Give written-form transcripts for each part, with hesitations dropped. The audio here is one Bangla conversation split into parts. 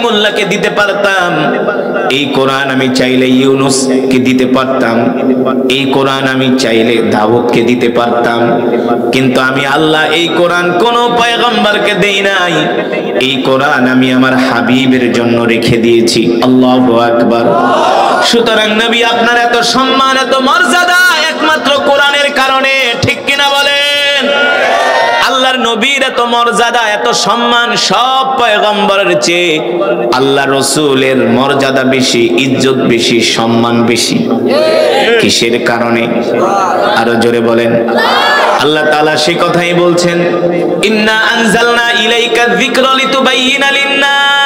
কালিমুল্লাহকে দিতে পারতাম, এই কোরআন আমি চাইলে ইউনুসকে দিতে পারতাম, এই কোরআন আমি চাইলে দাউদকে দিতে পারতাম, কিন্তু আমি আল্লাহ এই কোরআন কোন পয়গম্বরকে দেই নাই। এই কোরআন আমি আমার হাবিবের জন্য রেখে দিয়েছি। আল্লাহু আকবার। সুতরাং নবী আপনার এত সম্মান, এত মর্যাদা একমাত্র কোরআনের কারণে, ঠিক কিনা বলেন? আল্লাহর নবীর এত মর্যাদা, এত সম্মান সব পয়গম্বরের চেয়ে আল্লাহ রসুলের মর্যাদা বেশি, ইজ্জত বেশি, সম্মান বেশি। কিসের কারণে? আরো জোরে বলেন। আল্লাহ তাআলা সেই কথাই বলছেন, ইন্না আনজালনা ইলাইকা যিকরা লিতুবাইয়িনা লিন-নাস।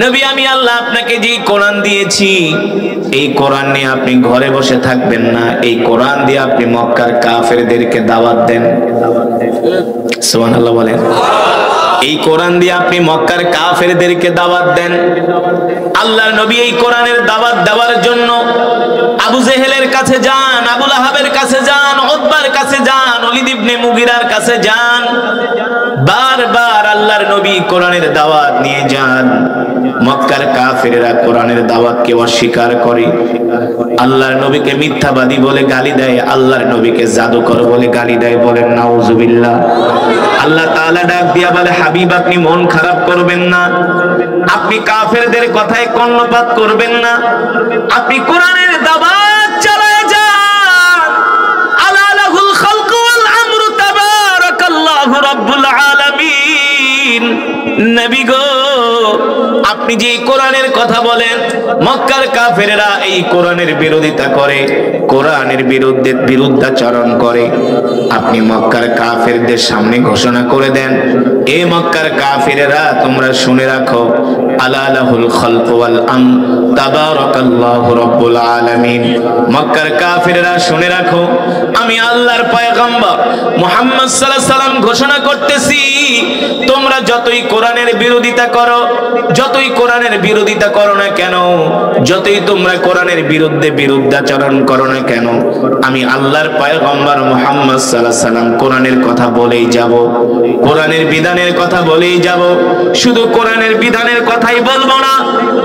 নবী আমি আল্লাহ আপনাকে যে কোরআন দিয়েছি, এই কোরআন নিয়ে আপনি ঘরে বসে থাকবেন না, এই কোরআন দিয়ে আপনি মক্কার কাফেরদেরকে দাওয়াত দেন। সুবহানাল্লাহ বলেন। এই কোরআন দিয়ে আপনি মক্কার কাফেরদেরকে দাওয়াত দেন। আল্লাহর নবী এই কোরআনের দাওয়াত দেওয়ার জন্য আবু জেহেলের কাছে যান, আবু লাহাবের কাছে যান, উতবার কাছে যান, ওলীদ ইবনে মুগিরার কাছে যান। বারবার আল্লাহর নবী কোরআনের দাওয়াত নিয়ে যান। মক্কার কাফেররা কোরআনের দাওয়াতকে অস্বীকার করে, আল্লাহর নবীকে মিথ্যাবাদী বলে গালি দেয়, আল্লাহর নবীকে জাদুকর বলে গালি দেয়। বলেন নাউজুবিল্লাহ। আল্লাহ তাআলা ডাক দিয়া বলে, হাবিব আপনি মন খারাপ করবেন না, আপনি কাফেরদের কথায় কর্ণপাত করবেন না, আপনি কোরআনের দাওয়াত চালায় যান। আলা লাহুল খালকু ওয়াল আমরু তাবারাকাল্লাহু রাব্বুল আলামিন। নবী গো আপনি যে কোরআনের কথা বলেন, মক্কার কাফেররা এই কোরআনের বিরোধিতা করে, কোরআনের বিরুদ্ধাচরণ করে, আপনি মক্কার কাফেরদের সামনে ঘোষণা করে দেন, এ মক্কার কাফেররা তোমরা শুনে রাখো, আলা লাহুল খালকু ওয়াল আমর তাবারাকাল্লাহু রাব্বুল আলামিন। মক্কার কাফেররা শুনে রাখো, আমি আল্লাহর পয়গম্বর মুহাম্মদ সাল্লাল্লাহু আলাইহি সাল্লাম ঘোষণা করতেছি, তোমরা যতই কোরআনের বিরোধিতা করো, যতই কোরআনের বিরোধিতা করো না কেন, যতই তোমরা কোরআনের বিরুদ্ধে বিরুদ্ধাচরণ করো না কেন, আমি আল্লাহর পয়গম্বর মুহাম্মদ সাল্লাল্লাহু আলাইহি সাল্লাম কোরআনের কথা বলেই যাব, কোরআনের বিধানের কথা বলেই যাব। শুধু কোরআনের বিধানের কথাই বলবো না,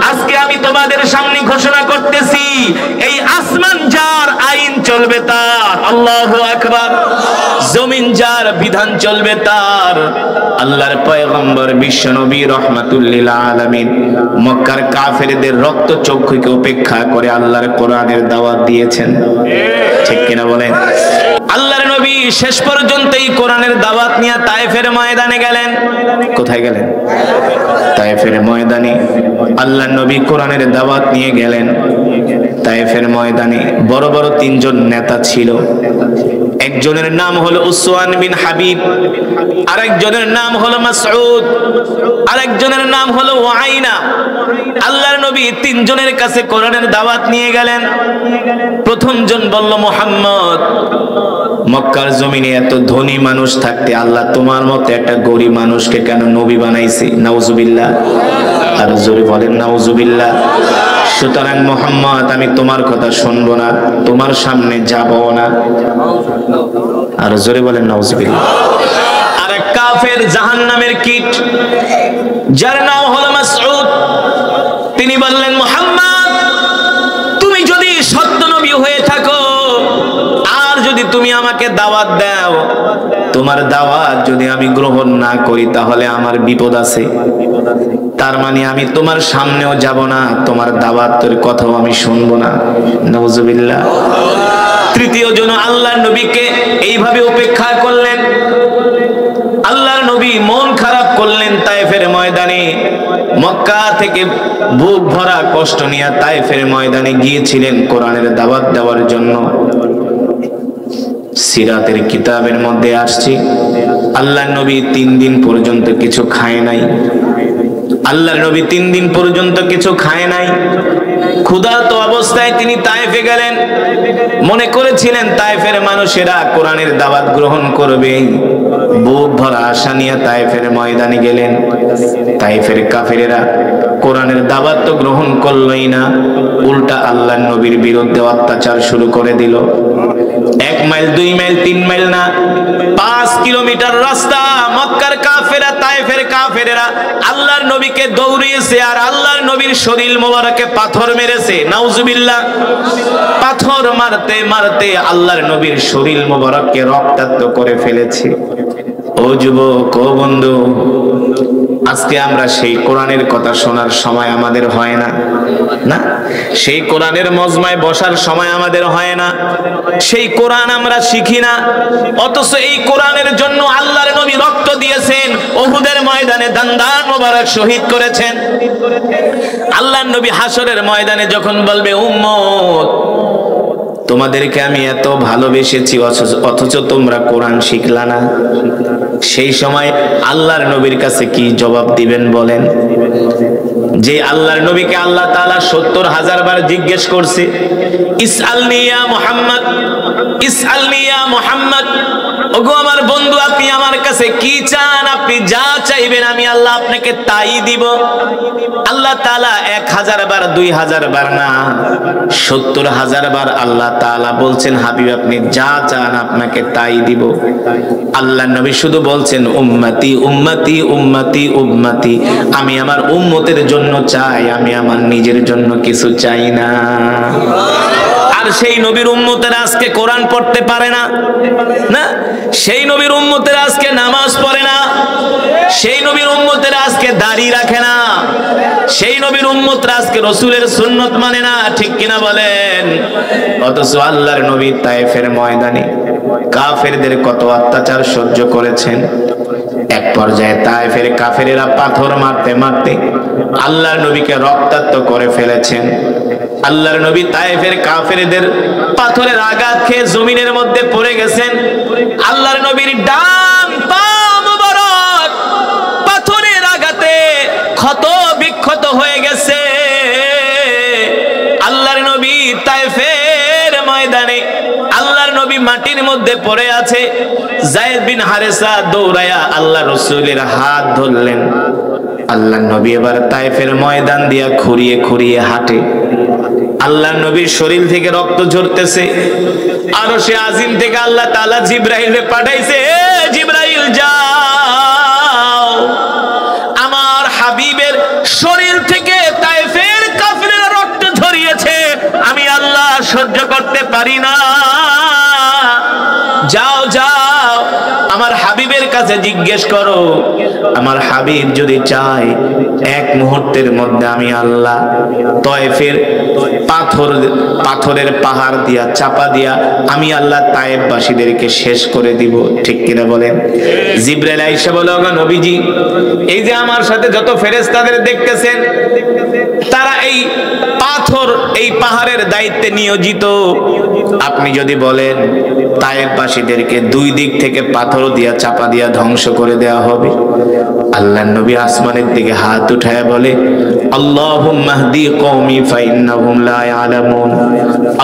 আজকে আমি তোমাদের সামনে ঘোষণা করতেছি, এই আসমান যার আইন চলবে তার, আল্লাহু আকবার। জমিন যার বিধান চলবে তার। আল্লাহর পয়গম্বর বিশ্বনবী রাহমাতুল লিল আলামিন মক্কার কাফেরদের রক্ত চক্ষুকে উপেক্ষা করে আল্লাহর কোরআনের দাওয়াত দিয়েছেন, ঠিক কিনা বলেন? আল্লাহর নবী শেষ পর্যন্ত এই কোরআনের দাওয়াত নিয়ে তায়েফের ময়দানে গেলেন। কোথায় গেলেন? তায়েফের ময়দানে আল্লাহর নবী কোরআনের দাওয়াত নিয়ে গেলেন। তায়েফের ময়দানে বড় বড় তিনজন নেতা ছিল। একজনের নাম হলো উসওয়ান বিন হাবিব, আরেকজনের নাম হলো মাসউদ, আরেকজনের নাম হলো ওয়াইনা। আল্লাহর নবী তিনজনের কাছে কোরআনের দাওয়াত নিয়ে গেলেন। প্রথম জন বলল, মুহাম্মদ, মক্কার জমিনে এত ধনী মানুষ থাকতে আল্লাহ তোমার মতো একটা গরিব মানুষকে কেন নবী বানাইছে? নাউজুবিল্লাহ। আর জোরে বলেন নাউজুবিল্লাহ। সুতরাং মুহাম্মদ আমি তোমার কথা শুনবো না, তোমার সামনে যাবো না। আর জোরে বলেন নাউজুবিল্লাহ। আর এক কাফের জাহান্নামের কীট, যার নাম হলো মাসউদ, তিনি বললেন, মুহাম্মদ তুমি যদি সত্য নবী হয়ে থাকো, আর যদি তুমি আমাকে দাওয়াত দাও, তোমার দাওয়াত যদি আমি গ্রহণ না করি তাহলে আমার বিপদ আছে। তার মানে আমি তোমার সামনেও যাব না, তোমার দাওয়াতের কথাও আমি শুনবো না। নাউজুবিল্লাহ। তৃতীয় জন আল্লাহর নবীকে এইভাবে উপেক্ষা করলেন। আল্লাহর নবী মন খারাপ করলেন। তায়েফের ময়দানে মক্কা থেকে বুক ভরা কষ্ট নিয়ে তায়েফের ময়দানে গিয়েছিলেন কোরআনের দাওয়াত দেওয়ার জন্য। সিরাতের কিতাবের মধ্যে আসছে, আল্লাহর নবী 3 দিন পর্যন্ত কিছু খায় নাই। আল্লাহর নবী 3 দিন পর্যন্ত কিছু খায় নাই। ক্ষুধার্ত অবস্থায় তিনি তায়েফে গেলেন। মনে করেছিলেন তায়েফের মানুষেরা কোরআনের দাওয়াত গ্রহণ করবে। বুক ভরা আশা নিয়ে তায়েফের ময়দানে গেলেন। তায়েফের কাফেরেরা কোরআনের দাওয়াত তো গ্রহণ করলই না, উল্টা আল্লাহর নবীর বিরুদ্ধে অত্যাচার শুরু করে দিল। 1 মাইল 2 মাইল 3 মাইল না, 5 কিলোমিটার রাস্তা মক্কা মক্কার কাফেরা তায়েফের কাফেরেরা আল্লাহর নবীকে দৌড়িয়েছে আর আল্লাহর নবীর শরীর মোবারকে পাথর মেরেছে। নাউজুবিল্লাহ। পাথর মারতে মারতে আল্লাহর নবীর শরীর মোবারককে রক্তাক্ত করে ফেলেছে। ও যুবক, ও বন্ধু, আজকে আমরা সেই কোরআনের কথা শোনার সময় আমাদের হয় না, না সেই কোরআনের মজমায় বসার সময় আমাদের হয় না, সেই কোরআন আমরা শিখি না। অথচ এই কোরআনের জন্য আল্লাহর নবী রক্ত দিয়েছেন, উহুদের ময়দানে দান্দান মোবারক শহীদ করেছেন। আল্লাহর নবী হাসরের ময়দানে যখন বলবে, উম্মত তোমাদেরকে আমি এত ভালোবেসেছি অথচ তোমরা কোরআন শিখলা না, সেই সময় আল্লাহর নবীর কাছে কি জবাব দিবেন বলেন? যে আল্লাহর নবীকে আল্লাহ তাআলা ৭০,০০০ বার জিজ্ঞেস করছে, ইসআলনি ইয়া মুহাম্মদ, ইসআলনি ইয়া মুহাম্মদ, ওগো আমার বন্ধু আপনি আমার কাছে কি চান, আপনি যা চাইবেন আমি আল্লাহ আপনাকে তাই দিব। আল্লাহ তাআলা ১,০০০ বার ২,০০০ বার না, ৭০,০০০ বার আল্লাহ তাআলা বলছেন, হাবিব আপনি যা চান আপনাকে তাই দিব। আল্লাহ নবী শুধু বলছেন, উম্মতি উম্মতি উম্মতি উম্মতি, আমি আমার উম্মতের জন্য চাই, আমি আমার নিজের জন্য কিছু চাই না। আর সেই নবীর উম্মতেরা আজকে কোরআন পড়তে পারে না, না সেই নবীর উম্মতেরা আজকে নামাজ পড়ে না, সেই নবীর উম্মতেরা আজকে দাড়ি রাখে না, সেই নবীর উম্মতরা আজকে রাসূলের সুন্নাত মানে না, ঠিক কিনা বলেন? অথচ আল্লাহর নবী তায়েফের ময়দানে কাফেরদের কত অত্যাচার সহ্য করেছেন। এক পর্যায়ে তায়েফের কাফেরেরা পাথর মারতে মারতে আল্লাহর নবীকে রক্তাক্ত করে ফেলেছেন। আল্লাহর নবী তায়েফের কাফেরদের পাথরের আঘাত খেয়ে জমিনের মধ্যে পড়ে গেছেন। আল্লাহর নবীর ডান পা মুবারক পাথরের আঘাতে ক্ষত বিক্ষত হয়ে গেছে। আল্লাহর নবী তায়েফের ময়দানে আল্লাহর নবী মাটির মধ্যে পড়ে আছে। যায়েদ বিন হারেসা দৌড়ায়া আল্লাহ রাসূলের হাত ধরলেন। আল্লাহর নবী এবার তায়েফের ময়দান দিয়া খুঁড়িয়ে খুঁড়িয়ে হাঁটে। আল্লাহর নবীর শরীর থেকে রক্ত ঝরতেছে। আরশে আজিম থেকে আল্লাহ তাআলা জিবরাইলকে পাঠাইছে, এ জিবরাইল যাও, আমার হাবিবের শরীর থেকে তায়েফের কাফেররা রক্ত ঝরিয়েছে, আমি আল্লাহ সহ্য করতে পারি না। যাও যাও আমার হাবিবের কাছে জিজ্ঞেস করো, আমার হাবিব যদি চায় এক মুহূর্তের মধ্যে আমি আল্লাহ তায়েফের পাথরের পাহাড় দিয়া চাপা দিয়া আমি আল্লাহ তায়েফবাসীদেরকে শেষ করে দিব, ঠিক কিনা বলেন? জিবরাইল আয়েশা বলে, ওগো নবীজি, এই যে আমার সাথে যত ফেরেশতাদের দেখতেছেন তারা এই পাথর এই পাহাড়ের দায়িত্বে নিয়োজিত। আপনি যদি বলেন তায়েফবাসীদেরকে দুই দিক থেকে পাথর দিয়া চাপা দিয়া ধ্বংস করে দেওয়া হবে, আল্লাহর নবী আসমানের দিকে হাত উঠায় বলে, আল্লাহুম্মা হদি কওমি ফাইন্নাহুম লা ইয়ালামুন,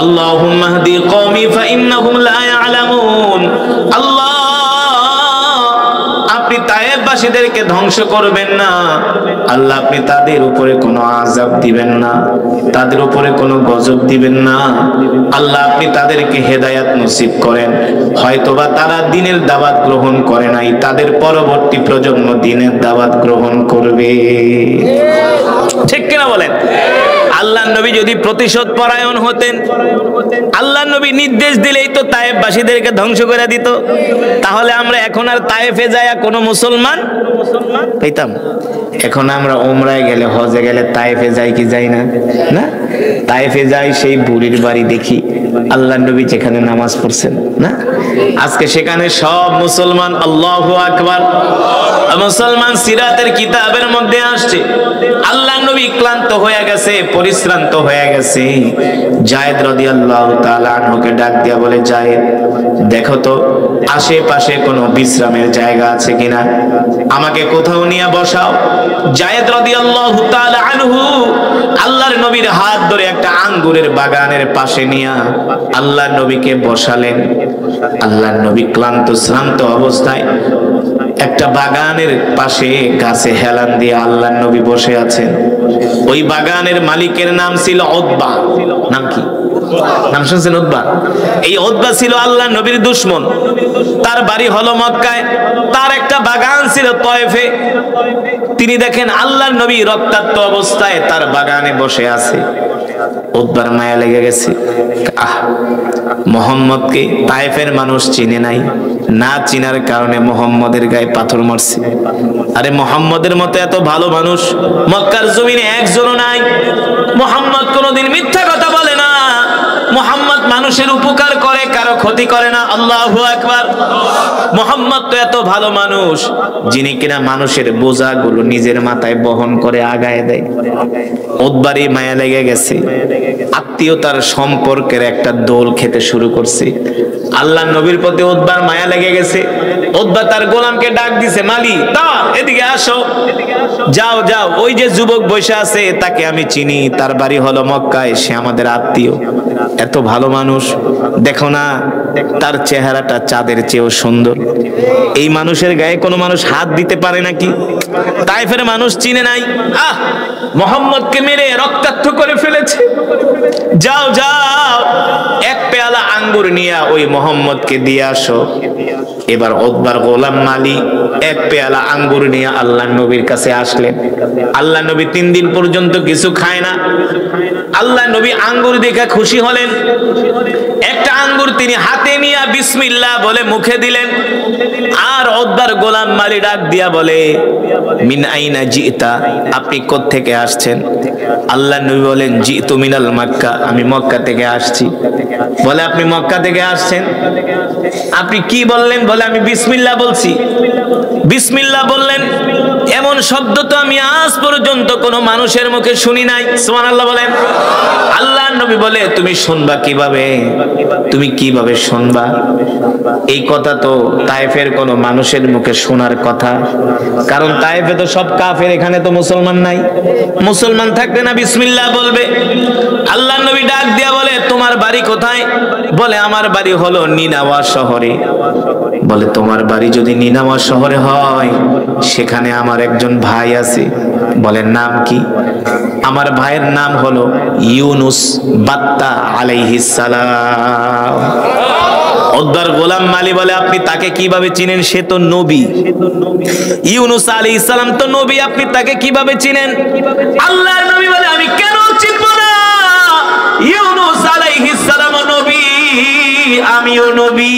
আল্লাহুম্মা হদি কওমি ফাইন্নাহুম লা ইয়ালামুন। আল্লাহ, আপনি তায়েফবাসীদেরকে ধ্বংস করবেন না, আল্লাহ আপনি তাদের উপরে কোনো আযাব দিবেন না, তাদের উপরে কোনো গজব দিবেন না, আল্লাহ আপনি তাদেরকে হেদায়েত নসিব করেন। হয়তোবা তারা দ্বীনের দাওয়াত গ্রহণ করে নাই, তাদের পরবর্তী প্রজন্ম দ্বীনের দাওয়াত গ্রহণ করবে, ঠিক কিনা বলেন? আল্লাহর নবী যদি প্রতিশোধ পরায়ণ হতেন, আল্লাহর নবী নির্দেশ দিলেই তো তায়েফবাসীদেরকে ধ্বংস করে দিত, তাহলে আমরা এখন আর তায়েফে যায় কোনো মুসলমান পেতাম? এখন আমরা উমরায় গেলে, হজে গেলে তায়েফে যাই কি যাই না? না, তায়েফে যাই সেই বুড়ির বাড়ি দেখি আল্লাহর নবী যেখানে নামাজ পড়ছেন, না আজকে সেখানে সব মুসলমান। আল্লাহু আকবার। মুসলমান সিরাতের কিতাবের মধ্যে আসছে আল্লাহর নবী ক্লান্ত হয়ে গেছে, পরিশ্রান্ত হয়ে গেছে। যায়েদ রাদিয়াল্লাহু তাআলা আনহুকে ডাক দিয়া বলে, যায়েদ দেখো তো আশেপাশে কোনো বিশ্রামের জায়গা আছে কিনা, আমাকে কোথাও নিয়ে বসাও। যায়েদ রাদিয়াল্লাহু তাআলা আনহু আল্লাহর নবীর হাত ধরে একটা আঙ্গুরের বাগানের পাশে নিয়ে আল্লাহর নবীকে বসালেন। আল্লাহর নবী ক্লান্ত শ্রান্ত অবস্থায় একটা বাগানের পাশে গাছে হেলান দিয়ে আল্লাহর নবী বসে আছেন। ওই বাগানের মালিকের নাম ছিল উতবা। নাম কি? নাম শুনছেন উতবা? এই উতবা ছিল আল্লাহ নবীর দুশমন, তার বাড়ি হলো মক্কায়, তার একটা বাগান ছিল তয়েফে। তিনি দেখেন আল্লাহর নবী রক্তাক্ত অবস্থায় তার বাগানে বসে আছে। উতবার মায়া লেগে গেছে, আহ মুহাম্মদকে তায়েফের মানুষ চিনে নাই, না চিনার কারণে মুহাম্মদের গায়ে পাথর মারছে। আরে মুহাম্মদের মতো এত ভালো মানুষ মক্কার জমিনে একজনও নাই। মুহাম্মদ কোনোদিন মিথ্যা কথা বলে না, মুহাম্মদ মানুষের উপকার করে, কারো ক্ষতি করে না। আল্লাহু আকবার। মুহাম্মদ তো এত ভালো মানুষ যিনি কিনা মানুষের বোঝাগুলো নিজের মাথায় বহন করে আগায় দেয়। উতবারই মায়া লেগে গেছে, আত্মীয়তার সম্পর্কের একটা দোল খেতে শুরু করছে। আল্লাহ নবীর প্রতি উতবার মায়া লেগে গেছে। উতবা তার গোলামকে ডাক দিছে, মালি তা এদিকে আসো, যাও যাও, ওই যে যুবক বসে আছে তাকে আমি চিনি, তার বাড়ি হলো মক্কায়, সে আমাদের আত্মীয়, এত ভালো মানুষ, দেখো না তার চেহারাটা চাঁদের চেয়েও সুন্দর। এই মানুষের গায়ে কোনো মানুষ হাত দিতে পারে নাকি? তায়েফের মানুষ চিনে নাই, আহ মুহাম্মদকে মেরে রক্তাক্ত করে ফেলেছে। যাও যাও, এক পেয়ালা আঙ্গুর নিয়ে ওই মুহাম্মদকে দিয়ে আসো। এবার উতবার গোলাম মালি এক পেয়ালা আঙ্গুর নিয়ে আল্লাহ নবীর কাছে আসলেন। আল্লাহ নবী 3 দিন পর্যন্ত কিছু খায় না। আল্লাহ নবী আঙ্গুর দেখে খুশি হলেন। একটা আঙ্গুর তিনি হাতে নিয়ে বিসমিল্লাহ বলে মুখে দিলেন। আর উতবার গোলাম মালি ডাক দিয়া বলে, মিন আইনা জিতা, আপনি কোত্থেকে আসছেন? আল্লাহ নবী বলেন, জিতু মিনাল মক্কা, আমি মক্কা থেকে আসছি। বলে আপনি মক্কা থেকে আসছেন, আপনি কি বললেন? বলে আমি বিসমিল্লাহ বলছি। বিসমিল্লাহ বললেন, এমন শব্দ তো আমি আজ পর্যন্ত কোনো মানুষের মুখে শুনি নাই। সুবহানাল্লাহ বলেন। আল্লাহ নবী বলে, তুমি শুনবা কিভাবে? তুমি কিভাবে শুনবা? এই কথা তো তায়েফের কোনো মানুষের মুখে শোনার কথা, কারণ তায়েফে তো সব কাফের, এখানে তো মুসলমান নাই। মুসলমান থাকলে না বিসমিল্লাহ বলবে? আল্লাহ নবী ডাক দিয়া বলে, তোমার বাড়ি কোথায়? বলে আমার বাড়ি হলো নিনাওয়া শহরে। বলে তোমার বাড়ি যদি নিনাওয়া শহরে হয়, সেখানে আমার একজন ভাই আছে। বলে নাম কি? আমার ভাইয়ের নাম হলো ইউনুস বাত্তা আলাইহিস সালাম। উতবার গোলাম মালি বলে, আপনি তাকে কিভাবে চিনেন? সে তো নবী। ইউনুস আলাইহিস সালাম তো নবী, আপনি তাকে কিভাবে চিনেন? আল্লাহর নবী বলে, আমি কেন চিনব না? ইউনুস আলাইহিস সালাম নবী, আমিও নবী।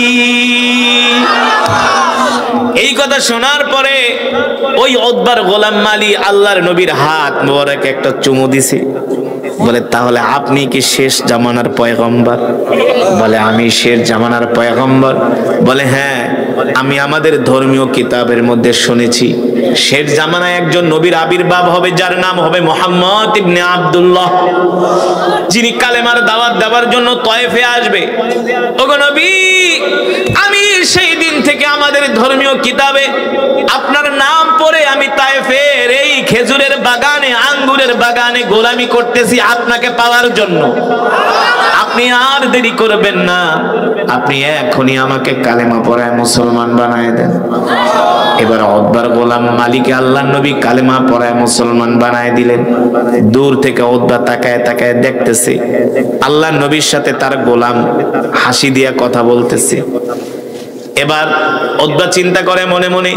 এই কথা শোনার পরে ওই উতবার গোলাম মালি আল্লাহর নবীর হাত মোবারক একটা চুমু দিছে। বলে তাহলে আপনি কি শেষ জামানার পয়গম্বর? বলে আমি শেষ জামানার পয়গম্বর। বলে হ্যাঁ, আমি আমাদের ধর্মীয় কিতাবের মধ্যে শুনেছি শেষ জামানায় একজন নবীর আবির্ভাব হবে, যার নাম হবে মুহাম্মদ ইবনে আব্দুল্লাহ, যিনি কালেমার দাওয়াত দেওয়ার জন্য তয়েফে আসবে। ওগো নবী, আমি সেই দিন থেকে আমাদের ধর্মীয় কিতাবে আপনার নাম পড়ে আমি তায়েফের এই খেজুরের বাগানে, আঙ্গুরের বাগানে গোলামি করতেছি আপনাকে পাওয়ার জন্য। আপনি আর দেরি করবেন না, আপনি এখনই আমাকে কালেমা পড়ায় মুসলমান বানায় দেন। এবার উতবার গোলাম মালিক আল্লাহর নবী কালেমা পড়ায় মুসলমান বানায় দিলেন। দূর থেকে উতবা তাকায় তাকায় দেখতেছে আল্লাহর নবীর সাথে তার গোলাম হাসি দিয়া কথা বলতেছে। এবার উতবা চিন্তা করে মনে মনে,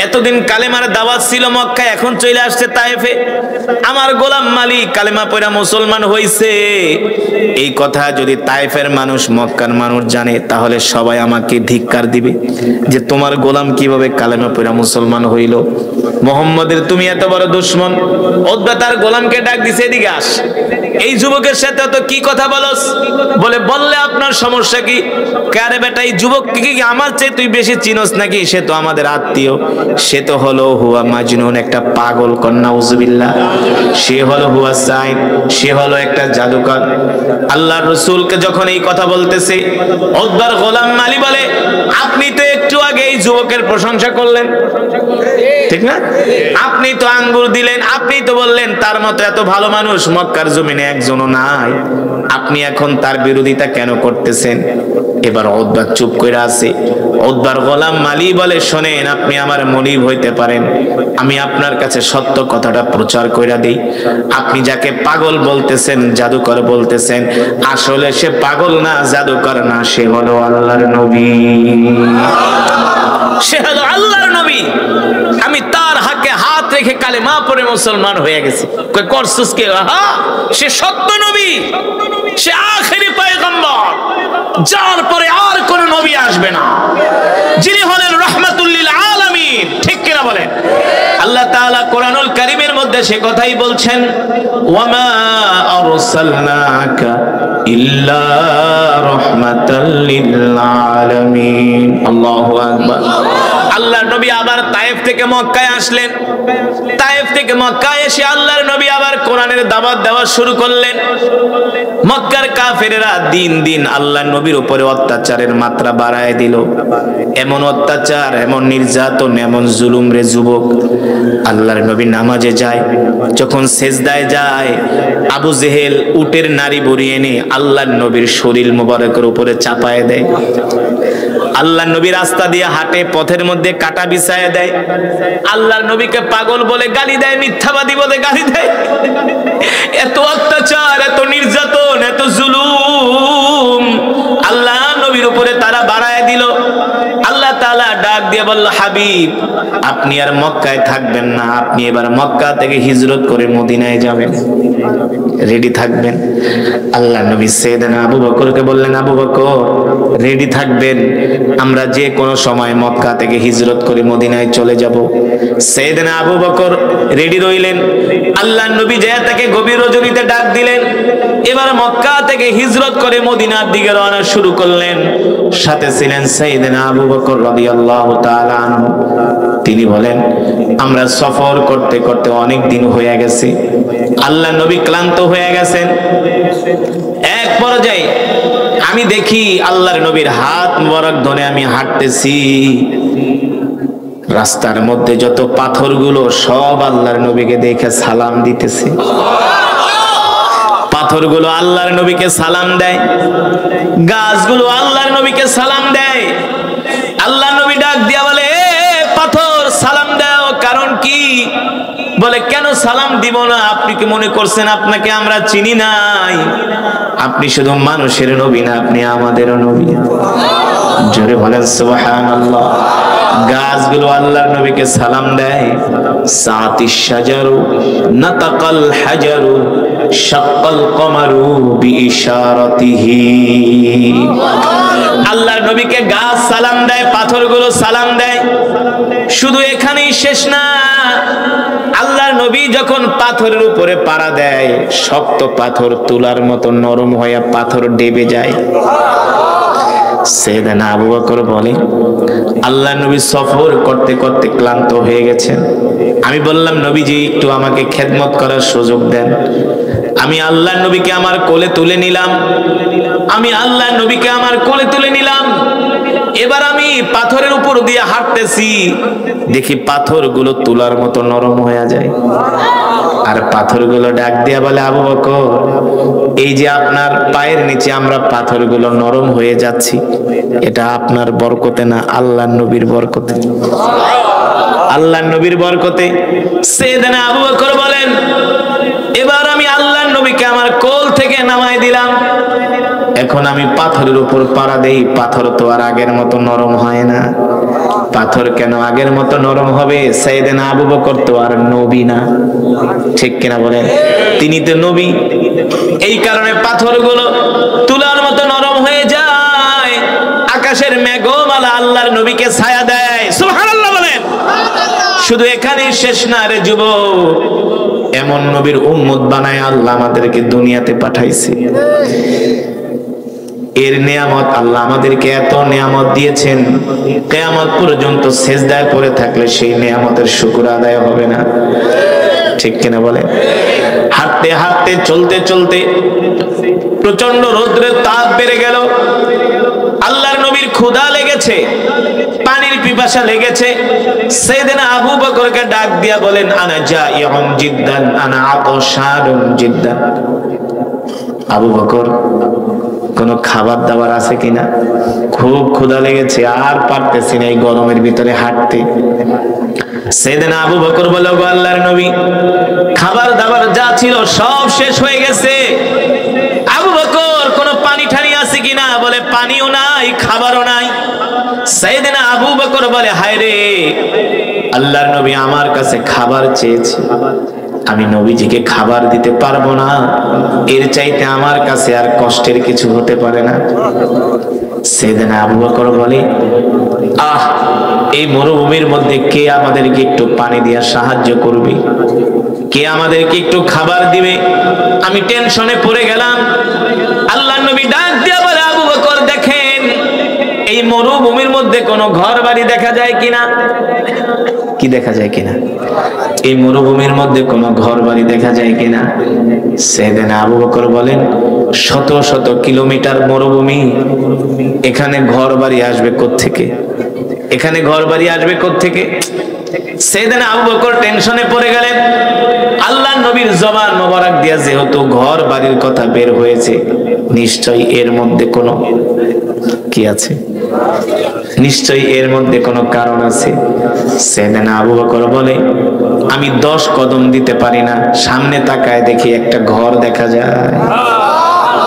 এতদিন কালেমার দাওয়াত ছিল মক্কায়, এখন চলে আসছে তায়েফে, আমার গোলাম মালিক কালেমা পড়া মুসলমান হইছে। এই কথা যদি তায়েফের মানুষ, মক্কার মানুষ জানে, তাহলে সবাই আমাকে ধিক্কার দিবে যে তোমার গোলাম কিভাবে কালেমা পড়া মুসলমান হইল। মুহাম্মদের তুমি এত বড় দুশমন। উতবা তার গোলামকে ডাক দিছে, এদিকে আস, এই যুবকের সাথে তো কি কথা বলস? বলে বললে আপনার সমস্যা কি? কারে বেটা, এই যুবককে কি আমার চেয়ে তুই বেশি চিনস নাকি? সে তো আমাদের আত্মীয়, সে তো হলো হুয়া মাজনুন, একটা পাগল কন্যা, উযবিল্লাহ। সে হলো হুয়া সাইদ, সে হলো একটা জাদুকর। আল্লাহর রাসূলকে যখন এই কথা বলতেছে, উতবার গোলাম মালি বলে, আপনি তো একটু আগে এই যুবকের প্রশংসা করলেন, ঠিক না? আপনি তো আঙ্গুর দিলেন, আপনি তো বললেন তার মতো এত ভালো মানুষ মক্কার জমিনে একজনও নাই। আপনি এখন তার বিরোধিতা কেন করতেছেন? এবার উতবা চুপ করে আছে। উতবার গোলাম মালি বলে, শোনেন, আপনি আমার মনিব হইতে পারেন, আমি আপনার কাছে সত্য কথাটা প্রচার কইরা দেই। আপনি যাকে পাগল বলতেছেন, জাদুকর বলতেছেন, আসলে সে পাগল না, জাদুকর না, সে হলো আল্লাহর নবী, সে হলো আল্লাহর নবী। আমি তার হাতে হাত রেখে কালেমা পড়ে মুসলমান হয়ে গেছি। কই করছস কে? সে সত্য নবী, সে আখেরি পয়গম্বর, যার পরে আর কোন নবী আসবে না, যিনি হলেন রাহমাতুল লিল আলামিন। ঠিক কিনা বলেন? আল্লাহ তাআলা কোরআনুল কারীমের মধ্যে সে কথাই বলছেন, ওয়ামা আরসালনাকা ইল্লা রাহমাতাল লিল আলামিন। আল্লাহু আকবার। আল্লাহর নবী আবার তায়েফ থেকে মক্কায় আসলেন। তায়েফ থেকে মক্কায় এসে আল্লাহর নবী আবার কোরআনের দাওয়াত দেওয়া শুরু করলেন। মক্কার কাফেরেরা দিন দিন আল্লাহর নবীর উপরে অত্যাচারের মাত্রা বাড়ায় দিল। এমন অত্যাচার, এমন নির্যাতন, এমন জুলুম রে যুবক, আল্লাহর নবী নামাজে যায়, যখন সেজদায় যায়, আবু জেহেল উটের নাড়ি বরিয়ে এনে আল্লাহর নবীর শরীর মোবারকের উপরে চাপায় দেয়। আল্লাহর নবী রাস্তা দিয়ে হাঁটে, পথের মধ্যে কাটা বিছায় দেয়। আল্লাহর নবীকে পাগল বলে গালি দেয়, মিথ্যাবাদী বলে গালি দেয়। এত অত্যাচার, এত নির্যাতন, এত জুলুম আল্লাহ নবীর উপরে তারা বাড়ায় দিল। আল্লাহ তাআলা ডাক দিয়ে বলল, হাবিব, আপনি আর মক্কায় থাকবেন না, আপনি এবার মক্কা থেকে হিজরত করে মদিনায় যাবেন, রেডি থাকবেন। আল্লাহ নবী সাইয়েদনা আবু বকরকে বললেন, আবু বকর, রেডি থাকবেন, আমরা যে কোনো সময় মক্কা থেকে হিজরত করে মদিনায় চলে যাব। সাইয়েদনা আবু বকর রেডি রইলেন। আল্লাহ নবী যে তাকে গভীর রজনীতে ডাক দিলেন। এবার মক্কা থেকে হিজরত করে মদিনার দিকে রওনা শুরু করলেন। সাথে ছিলেন সাইয়েদনা আবু বকর রাদিয়াল্লাহু তাআলা আনহু। তিনি বলেন, আমরা সফর করতে করতে অনেক দিন হয়ে গেছে, আল্লাহ নবী ক্লান্ত হয়ে গেছেন। এক পর্যায়ে আমি দেখি আল্লাহর নবীর হাত মোবারক ধরে আমি হাঁটতেছি, রাস্তার মধ্যে যত পাথরগুলো সব আল্লাহর নবীকে দেখে সালাম দিতেছে। পাথরগুলো আল্লাহর নবীকে সালাম দেয়, গাছগুলো আল্লাহর নবীকে সালাম দেয়। আল্লাহ নবী ডাক দিয়া বলে, এ পাথর, সালাম দাও। কারণ কি? বলে, কেন সালাম দিব না? আপনি কি মনে করছেন আপনাকে আমরা চিনি নাই? আপনি শুধু মানুষের নবী না, আপনি আমাদেরও নবী। জোরে বলেন সুবহানাল্লাহ। গাছগুলো আল্লাহর নবীকে সালাম দেয়। সাতিশ শাজারু নাতাকাল হাজারু শাক্কাল কমারু বিইশারাতিহি। আল্লাহর নবীকে গাছ সালাম দেয়, পাথরগুলো সালাম দেয়। শুধু এখানেই শেষ না, আল্লাহর নবী যখন পাথরের উপরে পাড়া দেয়, শক্ত পাথর তুলার মতো নরম হয়ে পাথর ডেবে যায়। সাইয়েদনা আবু বকর বলে, আল্লাহর নবী সফর করতে করতে ক্লান্ত হয়ে গেছেন। আমি বললাম, নবীজি, একটু আমাকে খেদমত করার সুযোগ দেন। আমি আল্লাহর নবীকে আমার কোলে তুলে নিলাম। আমি আল্লাহর নবীকে আমার কোলে তুলে নিলাম। এবার আমি পাথরের উপর দিয়ে হাঁটতেছি, দেখি পাথরগুলো তুলার মতো নরম হয়ে যায়। আর পাথরগুলো ডাক দিয়া বলে, আবু বকর, এই যে আপনার পায়ের নিচে আমরা পাথরগুলো নরম হয়ে যাচ্ছি, এটা আপনার বরকতে না, আল্লাহর নবীর বরকতে। আল্লাহর নবীর বরকতে। সাইয়েদনা আবু বকর বলেন, এবার আমি আল্লাহর নবীকে আমার কোল থেকে নামাই দিলাম। এখন আমি পাথরের উপর পাড়া দেই, পাথর তো আর আগের মতো নরম হয় না। পাথর কেন আগের মতো নরম হবে? সাইয়েদনা আবু বকর তো আর নবী না, ঠিক কিনা বলেন? তিনি তো নবী। এই কারণে পাথরগুলো তুলার মতো নরম হয়ে যায়। আকাশের মেঘমালা আল্লাহর নবীকে ছায়া দেয়। সুবহানাল্লাহ বলেন। শুধু এখানেই শেষ না রে যুবক, এমন নবীর উম্মত বানায় আল্লাহ আমাদেরকে দুনিয়াতে পাঠাইছে। এর নিয়ামত, আল্লাহ আমাদেরকে এত নিয়ামত দিয়েছেন, কিয়ামত পর্যন্ত সিজদায় পড়ে থাকলে সেই নিয়ামতের শুকর আদায় হবে না, ঠিক কিনা বলেন? হাঁটতে হাঁটতে, চলতে চলতে প্রচন্ড রৌদ্রের তাপ বেড়ে গেল। আল্লাহর নবীর ক্ষুধা লেগেছে, পানির পিপাসা লেগেছে। সাইয়েদনা আবু বকরকে ডাক দিয়া বলেন, আনা জাইউন জিদ্দান, আনা আতাশারুন জিদ্দান। আবু বকর কোনো খাবার দাবার আছে কিনা? খুব ক্ষুধা লেগেছে, আর পারতেছি না এই গরমের ভিতরে হাঁটতে। সেদিন আবু বকর বলল, গো আল্লাহর নবী, খাবার দাবার যা ছিল সব শেষ হয়ে গেছে। আবু বকর কোনো পানি ঠানি আছে কিনা? বলে পানিও নাই, খাবারও নাই। সেদিন আবু বকর বলে, হায় রে আল্লাহর নবী আমার কাছে খাবার চেয়েছে, আমি নবীজিকে খাবার দিতে পারবো না, এর চাইতে আমার কাছে আর কষ্টের কিছু হতে পারে না। সেদিন আবু বকর বলে, আহ এই মরুভূমির মধ্যে কে আমাদেরকে একটু পানি দিয়ে সাহায্য করবে? কে আমাদেরকে একটু খাবার দিবে? আমি টেনশনে পড়ে গেলাম। আল্লাহর নবী ডাক দিয়া বলে, আবু বকর দেখেন এই মরুভূমির মধ্যে কোনো ঘর বাড়ি দেখা যায় কিনা? কি দেখা যায় কিনা? এই মরুভূমির মধ্যে কোনো ঘর বাড়ি দেখা যায় কিনা? সেদিন আবু বকর বলেন, শত শত কিলোমিটার মরুভূমি, এখানে ঘর বাড়ি আসবে কোত্থেকে? এখানে ঘর বাড়ি আসবে কোত্থেকে? সেদিন আবু বকর টেনশনে পড়ে গেলেন। আল্লাহর নবীর জবান মোবারক দিয়া যেহেতু ঘর বাড়ির কথা বের হয়েছে, নিশ্চয়ই এর মধ্যে কোনো কি আছে, নিশ্চয়ই এর মধ্যে কোনো কারণ আছে। সেদিন আবু বকর বলে, আমি 10 কদম দিতে পারি না, সামনে তাকায় দেখি একটা ঘর দেখা যায়।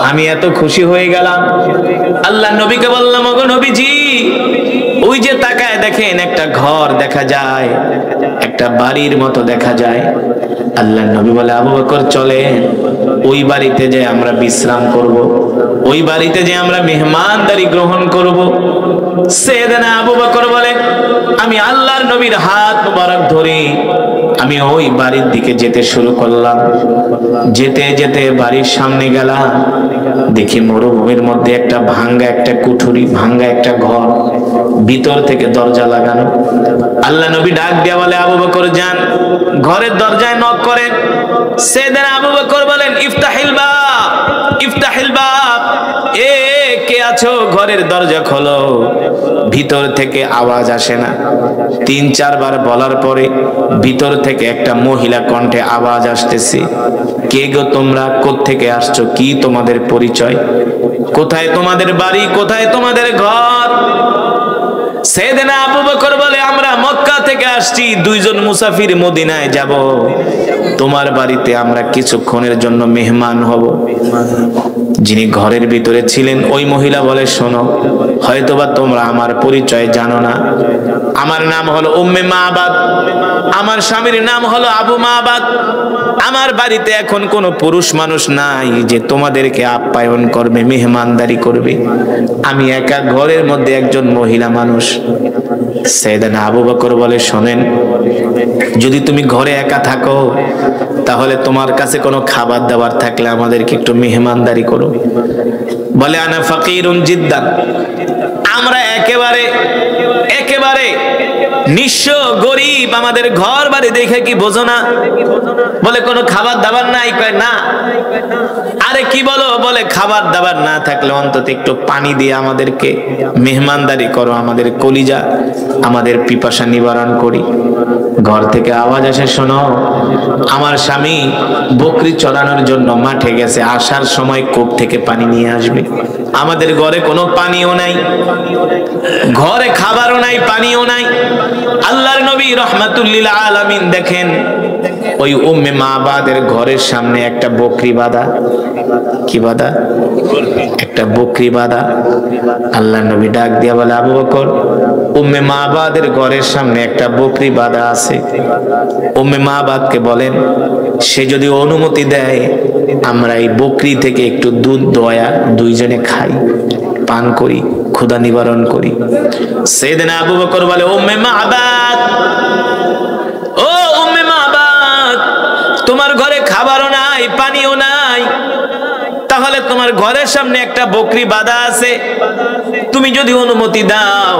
আমি এত খুশি হয়ে গেলাম। আল্লাহ নবীকে বললাম, ওগো নবীজি, ওই যে তাকায় দেখেন একটা ঘর দেখা যায়, একটা বাড়ির মতো দেখা যায়। আল্লাহ নবী বলে, আবু বকর চলে ওই বাড়িতে যে আমরা বিশ্রাম করব, ওই বাড়িতে যে আমরা মেহমানদারি গ্রহণ করব। সেদিন আবু বকর বলে, আমি আল্লাহর নবীর হাত মোবারক ধরে আমি ওই বাড়ির দিকে যেতে শুরু করলাম। যেতে যেতে বাড়ির সামনে গেলাম, দেখি মরুভূমির মধ্যে একটা ভাঙ্গা একটা কুঠুরি, ভাঙ্গা একটা ঘর, ভিতর থেকে দরজা লাগানো। আল্লাহ নবী ডাক দিয়া বলে, আবু বকর যান, ঘরের দরজায় নক করেন। সেদিন আবু বকর বলেন, ইফতাহিল বাব, ইফতাহিল বাব, এ কে আছো? ঘরের দরজা খোলো। ভিতর থেকে আওয়াজ আসে না। 3-4 বার বলার পরে ভিতর থেকে একটা মহিলা কণ্ঠে আওয়াজ আসতেছে, কে গো তোমরা? কোত্থেকে আসছো? কি তোমাদের পরিচয়? কোথায় তোমাদের বাড়ি? কোথায় তোমাদের ঘর? সেদিন আবু বকর বলে, আমরা মক্কা থেকে আসছি, 2 জন মুসাফির মদিনায় যাব, তোমার বাড়িতে আমরা কিছুক্ষণের জন্য মেহমান হব। যিনি ঘরের ভিতরে ছিলেন ওই মহিলা বলে, শোনো, হয়তোবা তোমরা আমার পরিচয় জানো না। আমার নাম হলো উম্মে মাবাদ, আমার স্বামীর নাম হলো আবু মাবাদ। আমার বাড়িতে এখন কোনো পুরুষ মানুষ নাই যে তোমাদেরকে আপ্যায়ন করবে, মেহমানদারি করবে। আমি একা ঘরের মধ্যে একজন মহিলা মানুষ। সাইয়েদনা আবু বকর বলে, শোনেন, যদি তুমি ঘরে একা থাকো তাহলে তোমার কাছে কোনো খাবার দাবার থাকলে আমাদেরকে একটু মেহমানদারি করো। বলে, আনা ফাকিরুন জিদ্দান, আমরা একেবারে একেবারে নিঃস্ব গরিব, আমাদের ঘর বাড়ি দেখে কি বোঝো না? বলে, কোনো খাবার দাবার নাই? কয় না। আরে কি বলো? বলে, খাবার দাবার না থাকলে অন্তত একটু পানি দিয়ে আমাদেরকে মেহমানদারি করো, আমাদের কলিজা, আমাদের পিপাসা নিবারণ করি। ঘর থেকে আওয়াজ আসে, শোনো, আমার স্বামী বকরি চড়ানোর জন্য মাঠে গেছে, আসার সময় কূপ থেকে পানি নিয়ে আসবে। আমাদের ঘরে কোনো পানিও নাই, ঘরে খাবারও নাই, পানিও নাই। আল্লাহর নবী রাহমাতুল লিল আলামিন দেখেন ওই উম্মে মাবাদের ঘরের সামনে একটা বকরি বাঁধা। কি বাঁধা? একটা বকরি বাঁধা। আল্লাহর নবী ডাক দিয়া বলে, আবু বকর, উম্মে মাবাদের ঘরের সামনে একটা বকরি বাঁধা আছে। উম্মে মাবাদকে বলেন, সে যদি অনুমতি দেয় আমরা এই বকরি থেকে একটু দুধ দোয়া 2 জনে খাই, পান করি, ক্ষুধা নিবারণ করি। সাইয়েদনা আবু বকর বলে, উম্মে মাবাদ, ও উম্মে মাবাদ, তোমার ঘরে খাবারও নাই, পানিও নাই, তাহলে তোমার ঘরের সামনে একটা বকরি বাঁধা আছে, তুমি যদি অনুমতি দাও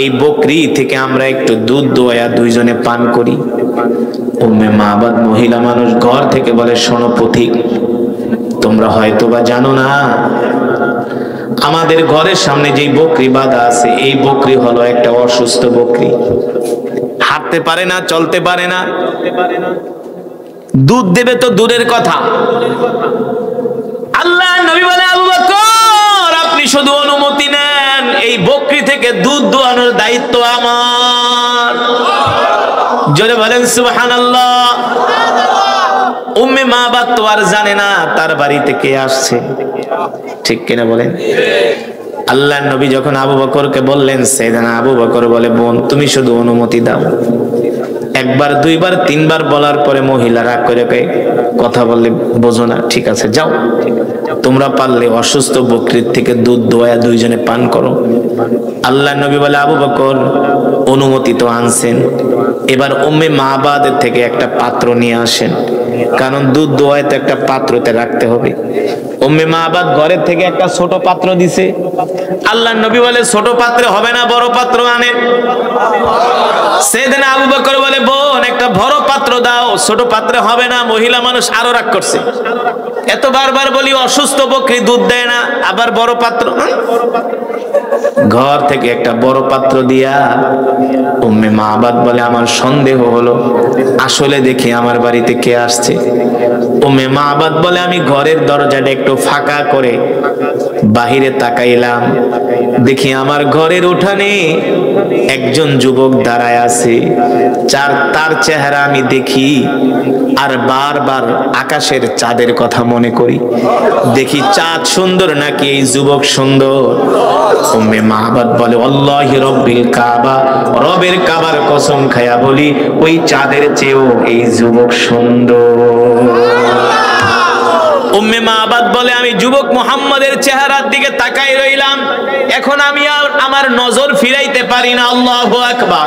এই বকরি থেকে আমরা একটু দুধ দোয়া 2 জনে পান করি। উম্মে মাবাদ মহিলা মানুষ ঘর থেকে বলে, শোনো পথিক, তোমরা হয়তোবা জানো না, আমাদের ঘরের সামনে যে বকরি বাঁধা আছে এই বকরি হলো একটা অসুস্থ বকরি, হাঁটতে পারে না, চলতে পারে না, দুধ দেবে তো দূরের কথা। আল্লাহ আল্লাহর নবী বলে, আবু বকর আপনি শুধু অনুমতি নেন, এই বকরি থেকে দুধ দোয়ানোর দায়িত্ব আমার। জোরে বলেন সুবহানাল্লাহ। উম্মে মাবাদ তো আর জানে না তার বাড়িতে কে আসছে, ঠিক কিনা বলেন? আল্লাহর নবী যখন আবু বকরকে বললেন, সাইয়েদনা আবু বকর বলে, বোন তুমি শুধু অনুমতি দাও। একবার দুইবার তিনবার বলার পরে মহিলা রাগ করে কথা বললে বোঝো না, ঠিক আছে যাও, তোমরা পারলে অসুস্থ বকরির থেকে দুধ দোয়া দুইজনে পান করো। আল্লাহর নবী বলে, আবু বকর অনুমতি তো আনছেন, এবার উম্মে মাবাদের থেকে একটা পাত্র নিয়ে আসেন, কারণ দুধ দোয়ায় তো একটা পাত্রতে রাখতে হবে। উম্মে মাবাদ ঘরের থেকে একটা ছোট পাত্র দিছে। আল্লাহর নবী বলে, ছোট পাত্রে হবে না, বড় পাত্র আনেন। সাইয়েদনা আবু বকর বলে, বোন একটা বড় পাত্র দাও, ছোট পাত্রে হবে না। মহিলা মানুষ আরো রাগ করছে, এত বারবার বলি অসুস্থ বকরি দুধ দেয় না, আবার বড় পাত্র। ঘর থেকে একটা বড় পাত্র দিয়া উম্মে মাবাদ বলে, আমার সন্দেহ হলো, আসলে দেখি আমার বাড়িতে কে আসছে। উম্মে মাবাদ বলে, আমি ঘরের দরজাটা একটু ফাঁকা করে বাহিরে তাকাইলাম, দেখি আমার ঘরের উঠানে একজন যুবক দাঁড়ায় আছে। তার চেহারা আমি দেখি আর বারবার আকাশের চাঁদের কথা মনে করি, দেখি চাঁদ সুন্দর নাকি এই যুবক সুন্দর। উম্মে মাবাদ বলে, আল্লাহি রব্বিল কাবা, রবের কাবার কসম খায়া বলি, ওই চাঁদের চেয়েও এই যুবক সুন্দর। উম্মে মাবাদ বলে, আমি যুবক মুহাম্মদের চেহারার দিকে তাকাই রইলাম, এখন আমি আর আমার নজর ফিরাইতে পারি না। আল্লাহু আকবার।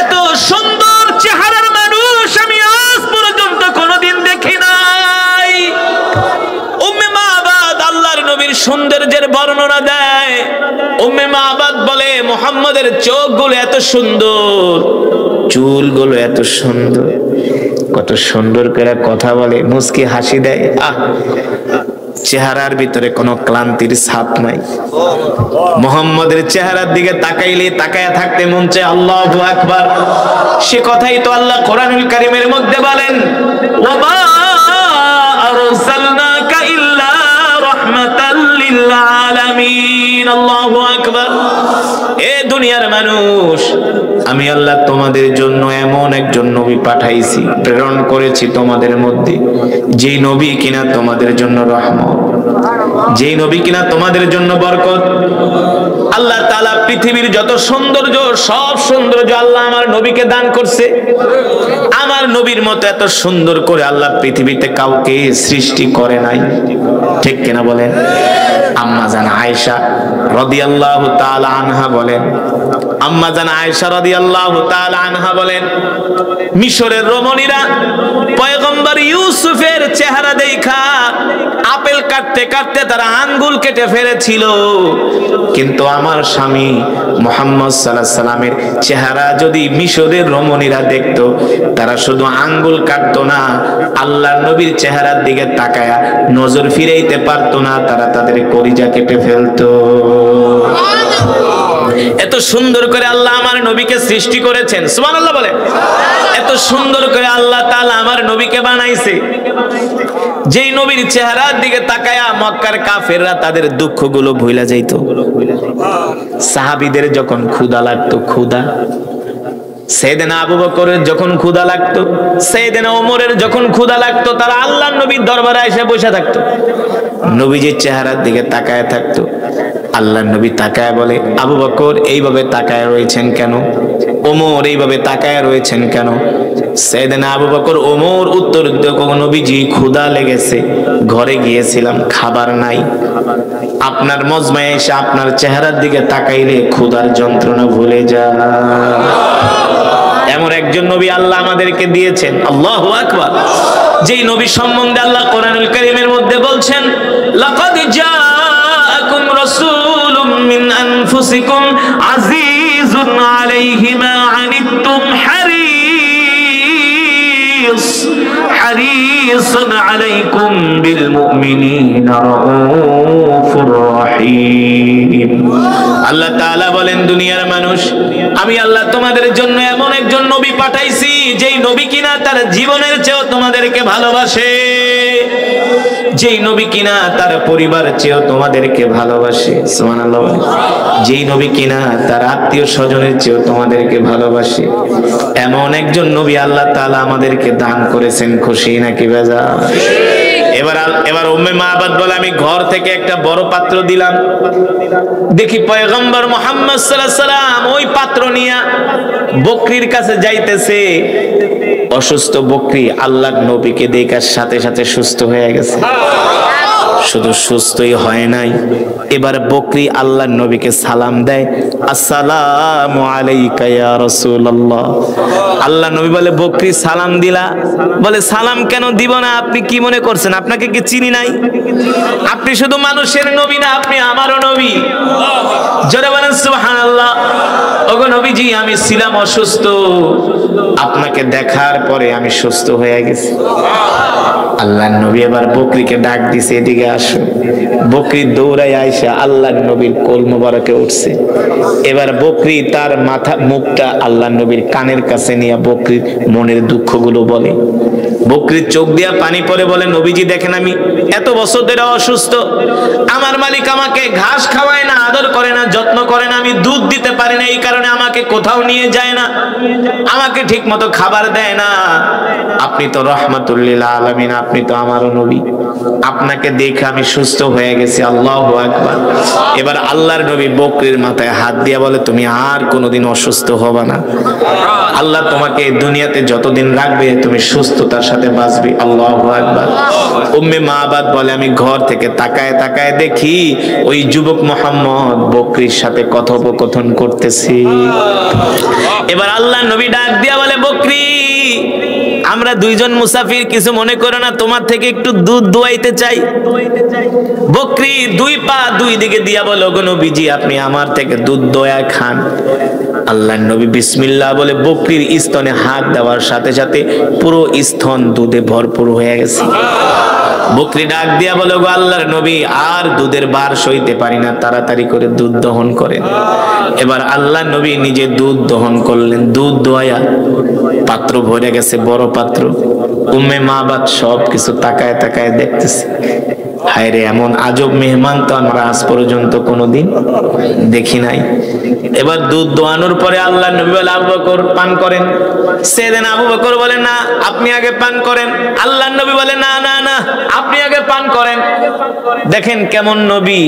এত সুন্দর চেহারার মানুষ আমি আজ পর্যন্ত কোনোদিন দেখি নাই। উম্মে মাবাদ আল্লাহর নবীর সৌন্দর্যের বর্ণনা দেয়। উম্মে মাবাদ বলে, মুহাম্মদের চোখগুলো এত সুন্দর, চুলগুলো এত সুন্দর, কত সুন্দর করে কথা বলে, মুস্কি হাসি দেয়, চেহারার ভিতরে কোনো ক্লান্তির ছাপ নাই। মুহাম্মদের চেহারার দিকে তাকাইলে তাকায়া থাকতে মন চায়। আল্লাহু আকবার। সে কথাই তো আল্লাহ কোরআনুল কারীমের মধ্যে বলেন, ওয়া মা আরসালনাকা ইল্লা রাহমাতাল লিল আলামিন। আল্লাহু আকবার। এ দুনিয়ার মানুষ, আমি আল্লাহ তোমাদের জন্য এমন একজন নবী পাঠাইছি, প্রেরণ করেছি তোমাদের মধ্যে, যেই নবী কিনা তোমাদের জন্য রহমত, যেই নবী কিনা তোমাদের জন্য বরকত। আল্লাহ তাআলা পৃথিবীর যত সৌন্দর্য, সব সৌন্দর্য আল্লাহ আমার নবীকে দান করছে। আমার নবীর মতো এত সুন্দর করে আল্লাহ পৃথিবীতে কাউকে সৃষ্টি করে নাই, ঠিক কিনা বলেন? আম্মা জান আয়েশা রাদিয়াল্লাহু তাআলা আনহা বলেন, আম্মা জান আয়েশা রাদিয়াল্লাহু তাআলা আনহা বলেন, মিশরের রমণীরা পয়গম্বর ইউসুফের চেহারা দেখা আপেল কাটতে কাটতে তারা আঙ্গুল কেটে ফেলেছিল, কিন্তু আমার স্বামী মুহাম্মদ সাল্লাল্লাহু আলাইহি সাল্লামের চেহারা যদি মিশরের রমণীরা দেখতো, তারা শুধু আঙ্গুল কাটতো না, আল্লাহর নবীর চেহারার দিকে তাকায়া নজর ফিরাইতে পারতো না, তারা তাদের কলিজা কেটে ফেলতো। এত সুন্দর করে আল্লাহ আমার নবীকে সৃষ্টি করেছেন, সুবহানাল্লাহ বলে। এত সুন্দর করে আল্লাহ তাআলা আমার নবীকে বানাইছে, যেই নবীর চেহারার দিকে তাকায়া মক্কার কাফেররা তাদের দুঃখগুলো ভুলে যাইতো। সাহাবীদের যখন ক্ষুধা লাগতো, ক্ষুধা, সাইয়েদনা আবু বকরের যখন ক্ষুধা লাগতো, সাইয়েদনা ওমরের যখন ক্ষুধা লাগতো, তারা আল্লাহর নবীর দরবারে এসে বসে থাকতো, নবীজির চেহারার দিকে তাকায় থাকতো। আল্লাহর নবী তাকায় বলে, আবু বকর এইভাবে তাকায় রয়েছেন কেন? ওমর এইভাবে তাকায় রয়েছেন কেন? সাইয়েদনা আবু বকর ওমর উত্তর দিত, নবীজি ক্ষুধা লেগেছে, ঘরে গিয়েছিলাম, খাবার নাই, আপনার মজমায় এসে আপনার চেহারার দিকে তাকাইলে ক্ষুধার যন্ত্রণা ভুলে যায়। এমন একজন নবী আল্লাহ আমাদেরকে দিয়েছেন। আল্লাহু আকবার। যেই নবী সম্বন্ধে আল্লাহ কোরআনুল কারীমের মধ্যে বলছেন, লাকাদ জাআকুম রাসূলুম মিন আনফুসিকুম আজিজুন আলাইহি মা আনিতুম হারিসুন আলাইকুম বিল মুমিনিনা রাউফুর রহিম। আল্লাহ তাআলা বলেন, দুনিয়ার মানুষ, আমি আল্লাহ তোমাদের জন্য এমন একজন নবী পাঠাইছি, যেই নবী কিনা তার জীবনের চেয়েও তোমাদেরকে ভালোবাসে, যেই নবী কিনা তার পরিবার চেয়েও তোমাদেরকে ভালোবাসে, সুবহানাল্লাহ। যেই নবী কিনা তার আত্মীয় স্বজনের চেয়েও তোমাদেরকে ভালোবাসে, এমন একজন নবী আল্লাহ তাআলা আমাদেরকে দান করেছেন। খুশি নাকি বেজার? এবার উম্মে মাবাদ বলে, আমি ঘর থেকে একটা বড় পাত্র দিলাম, দেখি পয়গম্বর মুহাম্মদ সাল্লাল্লাহু আলাইহি সাল্লাম ওই পাত্র নিয়ে বকরির কাছে যাইতেছে। অসুস্থ বকরি আল্লাহর নবীকে দেখার সাথে সাথে সুস্থ হয়ে গেছে। শুধু সুস্থই হয় নাই, এবার বকরি আল্লাহর নবীকে সালাম দেয়, আসসালামু আলাইকা ইয়া রাসূলুল্লাহ। আল্লাহর নবী বলে, বকরি সালাম দিলা? বলে, সালাম কেন দিব না? আপনি কি মনে করছেন আপনাকে কি চিনি নাই? আপনি শুধু মানুষের নবী না, আপনি আমারও নবী। জোরে বলেন সুবহানাল্লাহ। ওগো নবীজি, আমি ছিলাম অসুস্থ, আপনাকে দেখার পরে আমি সুস্থ হয়ে গেছি। আল্লাহর নবী এবার বকরিকে ডাক দিছে, এদিকে আসো। বকরি দৌড়ায় আইসা আল্লাহর নবীর কোল মোবারকে উঠছে। এবার বকরি তার মাথা মুখটা আল্লাহর নবীর কানের কাছে নিয়ে বকরির মনের দুঃখগুলো বলে। বকরির চোখ দিয়া পানি পড়ে, বলে, নবীজি দেখেন আমি এত বছর ধরে অসুস্থ, আমার মালিক আমাকে ঘাস খাওয়ায় না, আদর করে না, যত্ন করে না, আমি দুধ দিতে পারি না, এই কারণে আমাকে কোথাও নিয়ে যায় না, আমাকে ঠিক মতো খাবার দেয় না। আপনি তো রহমাতুল লিল আলামিন, আপনি তো আমারও নবী, আপনাকে দেখে আমি সুস্থ হয়ে গেছি। আল্লাহু আকবার। এবার আল্লাহর নবী বকরির মাথায় হাত দিয়া বলে, তুমি আর কোনোদিন অসুস্থ হবা না, আল্লাহ তোমাকে দুনিয়াতে যতদিন রাখবে তুমি সুস্থতার সাথে বাঁচবি। আল্লাহু আকবার। উম্মে মাবাদ বলে, আমি ঘর থেকে তাকায় তাকায় দেখি ওই যুবক মুহাম্মদ বকরির সাথে কথোপকথন করতেছি। এবার আল্লাহর নবী ডাক দিয়া বলে, বকরি, আমরা দুইজন মুসাফির, কিছু মনে করো না, তোমার থেকে একটু দুধ দোয়াইতে চাই। বকরি দুই পা দুই দিকে দিয়া বলো, গো নবীজি আপনি আমার থেকে দুধ দোয়া খান। আল্লাহর নবী বিসমিল্লাহ বলে বকরির স্তনে হাত দেওয়ার সাথে সাথে পুরো স্তন দুধে ভরপুর হয়ে গেছে। বকরি ডাক দিয়া বলো, গো আল্লাহর নবী আর দুধের বার সইতে পারি না, তাড়াতাড়ি করে দুধ দহন করেন। এবার আল্লাহর নবী নিজে দুধ দহন করলেন। দুধ দোয়া পাত্র ভরে গেছে, বড় পাত্র। উম্মে মাবাদ সব কিছু তাকায় তাকায় দেখতেছে। হায় রে, এমন আজব মেহমান তো আমরা আজ পর্যন্ত কোনোদিন দেখি নাই। এবার দুধ দোয়ানোর পরে আল্লাহর নবী বলে, আবু বকর পান করেন। সেদিন আবু বকর বলে, না আপনি আগে পান করেন। আল্লাহর নবী বলে, না না না, আপনি আগে পান করেন। দেখেন কেমন নবী,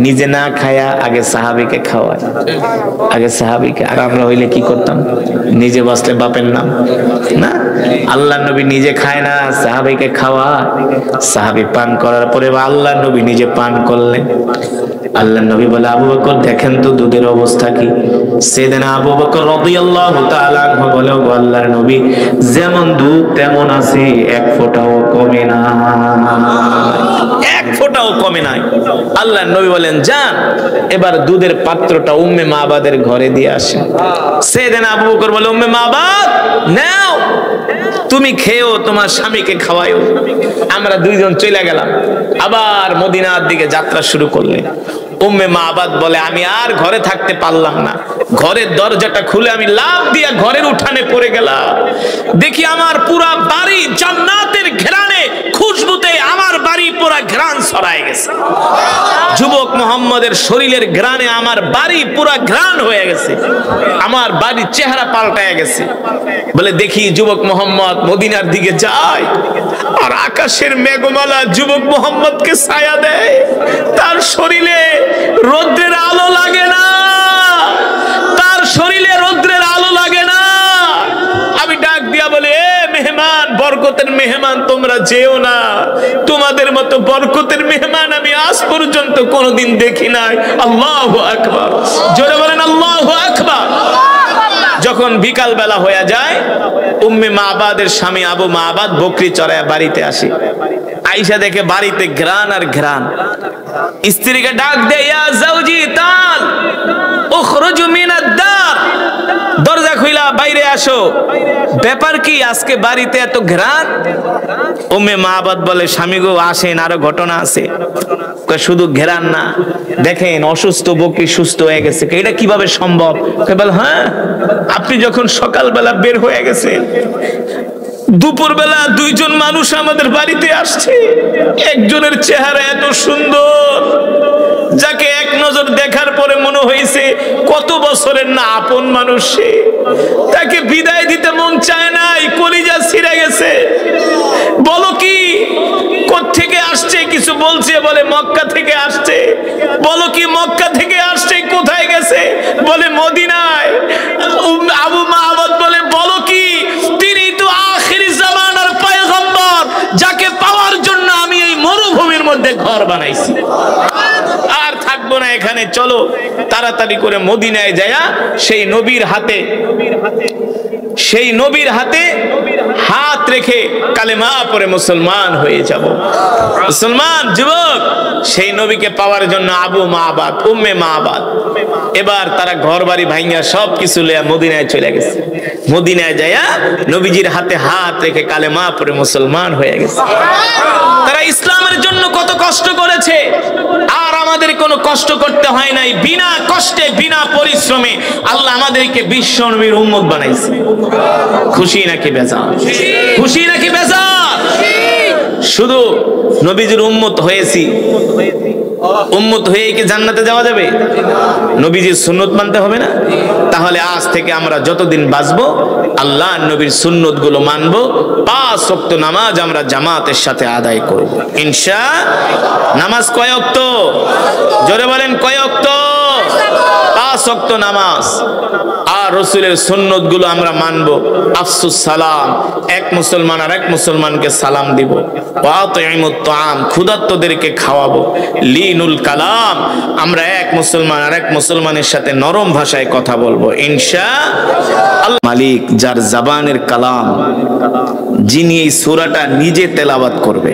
নিজে না খায়া আগে সাহাবীকে খাওয়ায়, আগে সাহাবীকে। আর আমরা হইলে কি করতাম? নিজে বাঁচলে বাপের নাম না। আল্লাহর নবী নিজে খায় না, সাহাবীকে খাওয়া। সাহাবী পান করার পরে আল্লাহর নবী নিজে পান করলেন। আল্লাহর নবী বলে, আবু বকর দেখেন তো দুধের অবস্থা কি। সেদিনা আবু বকর রাদিয়াল্লাহু তাআলা আনহু বলে, ও আল্লাহর নবী, যেমন দুধ তেমন আছে, এক ফোঁটাও কমে না, এক ফোঁটাও কমে নাই। আল্লাহর নবী বলেন, যান এবার দুধের পাত্রটা উম্মে মাবাদের ঘরে দিয়ে আসেন। সেদিনা আবু বকর বলে, উম্মে মাবাদ নাও, তুমি খেও, তোমার স্বামীকে খাওয়ায়ও। আমরা দুইজন চলে গেলাম, আবার মদিনার দিকে যাত্রা শুরু করলেন। উম্মে মাবাদ বলে, আমি আর ঘরে থাকতে পারলাম না, ঘরের দরজাটা খুলে আমি লাফ দিয়া ঘরের উঠানে পড়ে গেলাম। দেখি আমার পুরা বাড়ি জান্নাতের ঘেরানে, খুশবুতে আমার বাড়ি পুরা ঘ্রাণ ছড়ায় গেছে। যুবক মুহাম্মদের শরীরের ঘ্রাণে আমার বাড়ি পুরা ঘ্রাণ হয়ে গেছে, আমার বাড়ির চেহারা পাল্টায় গেছে। বলে, দেখি যুবক মুহাম্মদ মদিনার দিকে যায়, আর আকাশের মেঘমালা যুবক মুহাম্মদকে ছায়া দেয়, তার শরীরে রৌদ্রের আলো লাগে না, তার শরীরে রৌদ্রের আলো লাগে না। আমি ডাক দিয়া বলে, এ মেহমান, বরকতের মেহমান, তোমরা যেও না, তোমাদের মতো বরকতের মেহমান আমি আজ পর্যন্ত কোনোদিন দেখি নাই। আল্লাহু আকবার, জোরে বলেন আল্লাহু আকবার। যখন বিকাল বেলা হয়ে যায়, উম্মে মাবাদের স্বামী আবু মাবাদ বকরি চড়ায় বাড়িতে আসে। আয়েশা দেখে বাড়িতে ঘ্রাণ আর ঘ্রাণ। স্ত্রীকে ডাক দেয়, ইয়া জাওজি তাল উখরুজ মিনাদ দার, দরজা খুইলা বাইরে আসো, ব্যাপার কি আজকে বাড়িতে এত ঘ্রাণ? উম্মে মাবাদ বলে, স্বামী গো আসেন, আরো ঘটনা আছে। শুধু ঘেরান না, দেখেন অসুস্থ বকরি সুস্থ হয়ে গেছে। এটা কিভাবে সম্ভব? বলে, হ্যাঁ, আপনি যখন সকালবেলা বের হয়ে গেছেন, দুপুরবেলা দুইজন মানুষ আমাদের বাড়িতে আসছে, একজনের চেহারা এত সুন্দর, যাকে এক নজর দেখার পরে মনে হয়েছে কত বছরের না আপন মানুষ সে, তাকে বিদায় দিতে মন চায় নাই, কলিজা ছিঁড়ে গেছে। বলো কি কোত্থেকে আসছে? কিছু বলছে, বলে মক্কা থেকে আসছে। বলো কি মক্কা থেকে আসছে? কোথায় গেছে? বলে মদিনায়। আবু মাহমুদ বলে বলো কি, তিনি তো আখিরি জামানার পয়গম্বর, যাকে পাওয়ার জন্য আমি এই মরুভূমির মধ্যে ঘর বানাইছি। আর থাকবো না এখানে, চলো তাড়াতাড়ি করে মদিনায় যায়া সেই নবীর হাতে হাত রেখে কালেমা পড়ে মুসলমান হয়ে যাব। মুসলমান যুবক সেই নবীকে পাওয়ার জন্য আবু মাহবাদ, উম্মে মাহবাদ এবার তারা ঘর বাড়ি ভাঙিয়া সবকিছু লইয়া মদিনায় চলে গেছে। মদিনায় যায়া নবীজির হাতে হাত রেখে কালেমা পড়ে মুসলমান হয়ে গেছে। তারা ইসলামের জন্য কত কষ্ট করেছে, আর আমাদের কোনো কষ্ট করতে হয় নাই। বিনা কষ্টে বিনা পরিশ্রমে আল্লাহ আমাদেরকে বিশ্ব নবীর উম্মত বানাইছে। খুশি নাকি বেজার? খুশি নাকি বেজার? শুধু নবীজির উম্মত হয়েছি, উম্মত হয়ে কি জান্নাতে যাওয়া যাবে? নবীজির সুন্নত মানতে হবে না? তাহলে আজ থেকে আমরা যতদিন বাঁচবো আল্লাহ নবীর সুন্নত গুলো মানবো, 5 ওয়াক্ত নামাজ আমরা জামাতের সাথে আদায় করব ইনশাআল্লাহ। নামাজ কয় ওয়াক্ত? জোরে বলেন কয় ওয়াক্ত? 5 ওয়াক্ত নামাজ। আর রাসূলের সুন্নত গুলো আমরা মানবো। আফসুস সালাম, এক মুসলমান আর এক মুসলমানকে সালাম দিব। ওয়াতিমুত তাআম, ক্ষুধার্তদেরকে খাওয়াবো। লিনুল কালাম, আমরা এক মুসলমান আর এক মুসলমানের সাথে নরম ভাষায় কথা বলবো ইনশাআল্লাহ। মালিক যার জবানের কালাম, যিনি এই সূরাটা নিজে তেলাওয়াত করবে,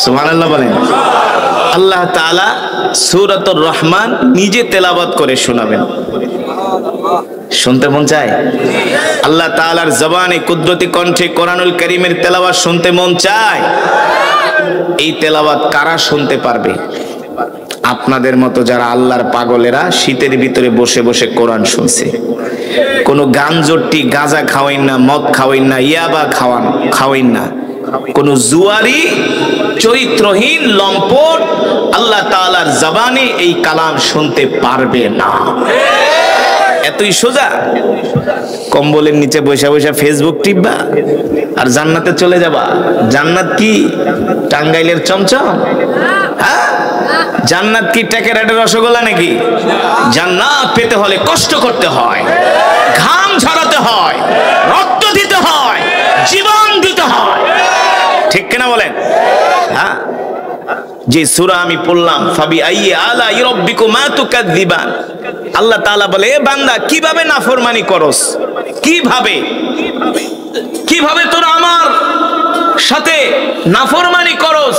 সুবহানাল্লাহ বলেন। আল্লাহ তাআলা সূরাতুর রহমান নিজে তেলাওয়াত করে শোনাবেন। শুনতে মন চায়? আল্লাহ তাআলার জবানে কুদরতি কণ্ঠে কোরআনুল কারীমের তেলাওয়াত শুনতে মন চায়? এই তেলাওয়াত কারা শুনতে পারবে? আপনাদের মতো যারা আল্লাহর পাগলেরা শীতের ভিতরে বসে বসে কোরআন শুনছে। কোনো গাঞ্জটি গাঁজা খাওয়াইন না, মদ খাওয়াইন না, ইয়াবা খাওয়াইন না। কোন জুয়ারি চরিত্রহীন লম্পট আল্লাহ তাআলার জবানে এই কালাম শুনতে পারবে না। এতই সোজা। কম্বলের নিচে বসে বসে ফেসবুক টিপবা আর জান্নাতে চলে যাবা। জান্নাত কি টাঙ্গাইলের চমচম? হ্যাঁ, জান্নাত কি টেকেরাটের রসগোল্লা নাকি? জান্নাত পেতে হলে কষ্ট করতে হয়, ঘাম ঝরাতে হয়, রক্ত দিতে হয়, জীবন দিতে হয়। ঠিক কিনা বলেন? হ্যাঁ, যে সূরা আমি পড়লাম, ফাবি আইয়ি আলা রাব্বিকুমা তুকাযযিবান, আল্লাহ তাআলা বলে এ বান্দা কিভাবে নাফরমানি করস, কিভাবে তোরা আমার সাথে নাফরমানি করস,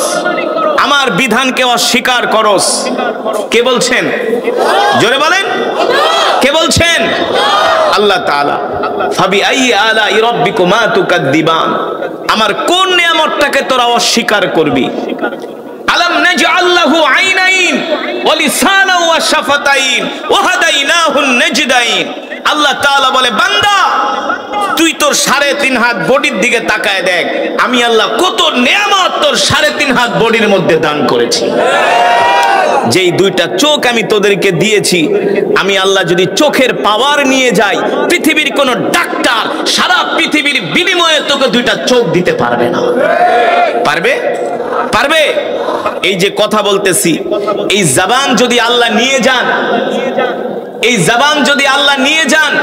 আমার বিধানকে অস্বীকার করস। কে বলছেন? জোরে বলেন, কে বলছেন? আল্লাহ তাআলা। ফাবি আইয়ি আলা রাব্বিকুমা তুকাযযিবান, আমার কোন নিয়ামতটাকে তোরা অস্বীকার করবি? আলাম নাজআল লাহু আইনাইন ওয়া লিসানান ওয়া শাফাতাইন ওয়া হাদাইনাহুন নাজদাইন। আল্লাহ তাআলা বলে বান্দা তুই তোর 3.5 হাত বডির দিকে তাকায় দেখ, আমি আল্লাহ কত নিয়ামত তোর 3.5 হাত বডির মধ্যে দান করেছি। যেই 2টা চোখ আমি তোদেরকে দিয়েছি, আমি আল্লাহ যদি চোখের পাওয়ার নিয়ে যাই, পৃথিবীর কোন ডাক্তার সারা পৃথিবীর বিনিময়ে তোকে 2টা চোখ দিতে পারবে না। পারবে? পারবে? এই যে কথা বলতেছি, এই জবান যদি আল্লাহ নিয়ে যান, এই জবান যদি আল্লাহ নিয়ে যান,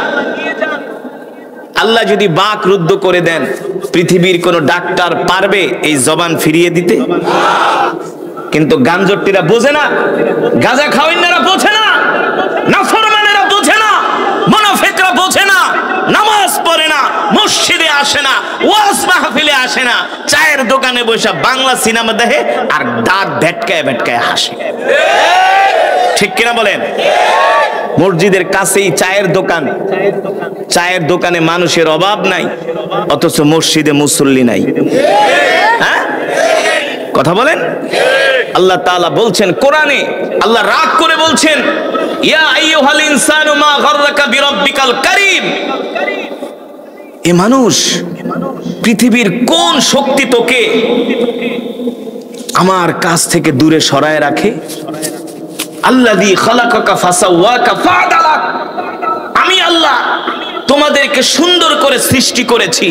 আল্লাহ যদি বাক রুদ্ধ করে দেন, পৃথিবীর কোন ডাক্তার পারবে এই জবান ফিরিয়ে দিতে? কিন্তু গাঞ্জটিরা বোঝে না, গাঁজা খাওয়াইনারা বোঝে না, নাফরমানেরা বোঝে না, মুনাফিকরা বোঝে না, নামাজ পড়ে না, মসজিদে আসে না, ওয়াজ মাহফিলে আসে না, চায়ের দোকানে বসে বাংলা সিনেমা দেখে আর দাঁত ভেটকায় ভেটকায় হাসে। ঠিক কিনা বলেন? মসজিদের কাছেই চায়ের দোকান, চায়ের দোকানে মানুষের অভাব নাই, অথচ মসজিদে মুসল্লি নাই। হ্যাঁ, কথা বলেন। আল্লাহ তাআলা বলছেন কোরআনে, আল্লাহ রাগ করে বলছেন, ইয়া আইয়ুহাল ইনসানু মা গাররাকা বিরাব্বিকাল কারীম। এ মানুষ, পৃথিবীর কোন শক্তি তোকে আমার কাছ থেকে দূরে সরায় রাখে? আল্লাযী খালাকাকা ফাসাওয়াকা ফাআদালাক, আমি আল্লাহ তোমাদেরকে সুন্দর করে সৃষ্টি করেছি,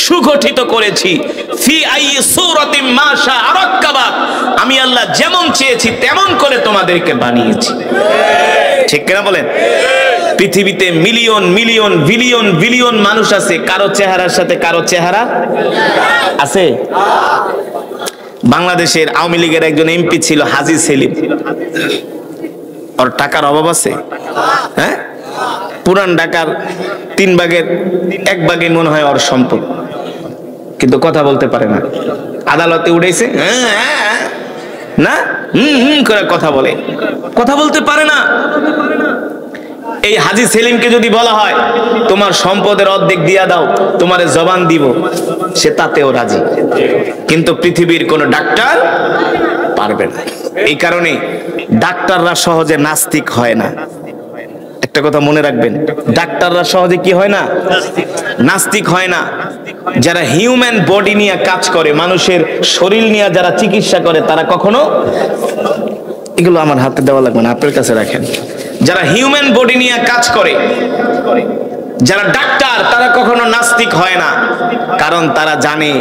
সুগঠিত করেছি। ফি আইয়ি সূরাতিন মা শাআ রাক্কাবাক, আমি আল্লাহ যেমন চেয়েছি তেমন করে তোমাদেরকে বানিয়েছি। ঠিক কিনা বলেন? পৃথিবীতে মিলিয়ন মিলিয়ন বিলিয়ন বিলিয়ন মানুষ আছে, কারো চেহারার সাথে কারো চেহারা আছে। বাংলাদেশের আওয়ামী লীগের একজন এমপি ছিল হাজী সেলিম, ওর টাকার অভাব আছে? হ্যাঁ, পুরান ঢাকার 3 ভাগের 1 ভাগে মনে হয় ওর সম্পদ, কিন্তু কথা বলতে পারে না। আদালতে উঠেছে না করে কথা বলে, কথা বলতে পারে না। এই হাজী সেলিমকে যদি বলা হয় তোমার সম্পদের অর্ধেক দিয়া দাও, তোমারে জবান দিব, সে তাতেও রাজি। কিন্তু পৃথিবীর কোন ডাক্তার পারবে না। এই কারণে ডাক্তাররা সহজে নাস্তিক হয় না। একটা কথা মনে রাখবেন, ডাক্তাররা সহজে কি হয় না? নাস্তিক হয় না। যারা হিউম্যান বডি নিয়ে কাজ করে, মানুষের শরীর নিয়ে যারা চিকিৎসা করে, তারা কখনো, এগুলো আমার হাতে দেওয়া লাগবে না, আপনার কাছে রাখেন। যারা হিউম্যান বডি নিয়ে কাজ করে, যারা ডাক্তার, তারা কখনো নাস্তিক হয় না। কারণ তারা জানে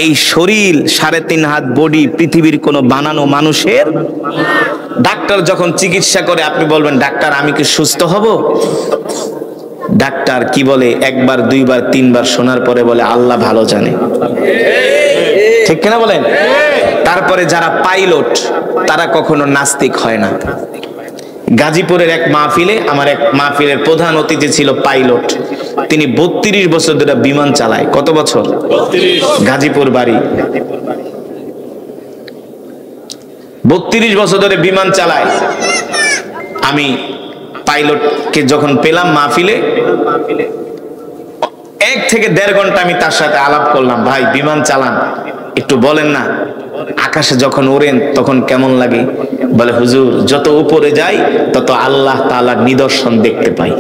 এই শরীর 3.5 হাত বডি পৃথিবীর কোনো বানানো মানুষের। ডাক্তার যখন চিকিৎসা করে, আপনি বলবেন ডাক্তার আমি কি সুস্থ হব? ডাক্তার কি বলে? 1 বার 2 বার 3 বার শোনার পরে বলে আল্লাহ ভালো জানে। ঠিক কিনা বলেন? তারপরে যারা পাইলট, তারা কখনো নাস্তিক হয় না। গাজীপুরের এক মাহফিলে, আমার এক মাহফিলের প্রধান অতিথি ছিল পাইলট। তিনি 32 বছর ধরে বিমান চালায়। কত বছর? 32। গাজীপুর বাড়ি, 32 বছর ধরে বিমান চালায়। আমি পাইলটকে যখন পেলাম মাহফিলে, 1 থেকে 1.5 ঘন্টা আমি তার সাথে আলাপ করলাম। ভাই বিমান চালান, একটু বলেন না, আকাশে যখন ওড়েন তখন কেমন লাগে? বলে হুজুর যত উপরে যাই তত আল্লাহ তাআলার নিদর্শন দেখতে পাই।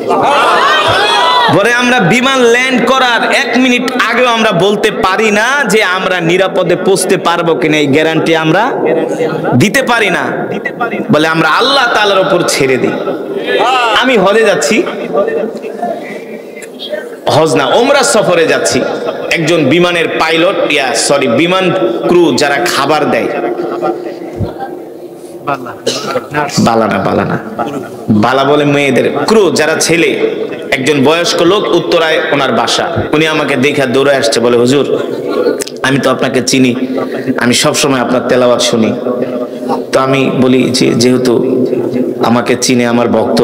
পরে আমরা বিমান ল্যান্ড করার 1 মিনিট আগেও আমরা বলতে পারি না যে আমরা নিরাপদে পৌঁছতে পারবো কিনা, এই গ্যারান্টি আমরা দিতে পারি না। বলে আমরা আল্লাহ তাআলার উপর ছেড়ে দিই। আমি হজে যাচ্ছি, হজ না ওমরা সফরে যাচ্ছি। একজন বিমানের পাইলট, বিমান ক্রু যারা খাবার দেয়, বালা বলে মেয়েদের ক্রু যারা ছেলে, একজন বয়স্ক লোক উত্তরায় ওনার বাসা। উনি আমাকে দেখে দৌড়ে আসছে, বলে হুজুর আমি তো আপনাকে চিনি, আমি সব সময় আপনার তেলাওয়াত শুনি। তো আমি বলি যে যেহেতু আমাকে চিনে আমার ভক্ত,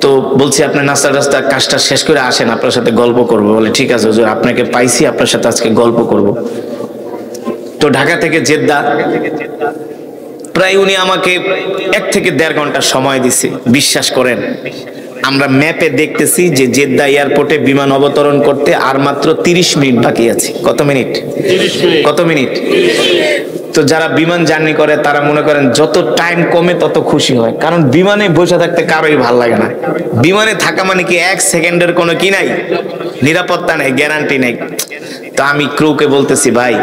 তো বলছি আপনার নাস্তা টাস্তা কাজটা শেষ করে আসেন, আপনার সাথে গল্প করব। বলে ঠিক আছে হুজুর, আপনাকে পাইছি, আপনার সাথে আজকে গল্প করব। তো ঢাকা থেকে জেদ্দা প্রায় উনি আমাকে 1 থেকে 1.5 ঘন্টা সময় দিছে। বিশ্বাস করেন, আমরা ম্যাপে দেখতেছি যে জেদ্দা এয়ারপোর্টে বিমান অবতরণ করতে আর মাত্র 30 মিনিট বাকি আছে। কত মিনিট? 30 মিনিট। কত মিনিট? তো যারা বিমান জার্নি করে তারা মনে করেন যত টাইম কমে তত খুশি হয়, কারণ বিমানে বসে থাকতে কারোই ভাল লাগে না। বিমানে থাকা মানে কি 1 সেকেন্ডের কোনো কি নাই, নিরাপত্তা নেই, গ্যারান্টি নেই। তো আমি ক্রুকে বলতেছি ভাই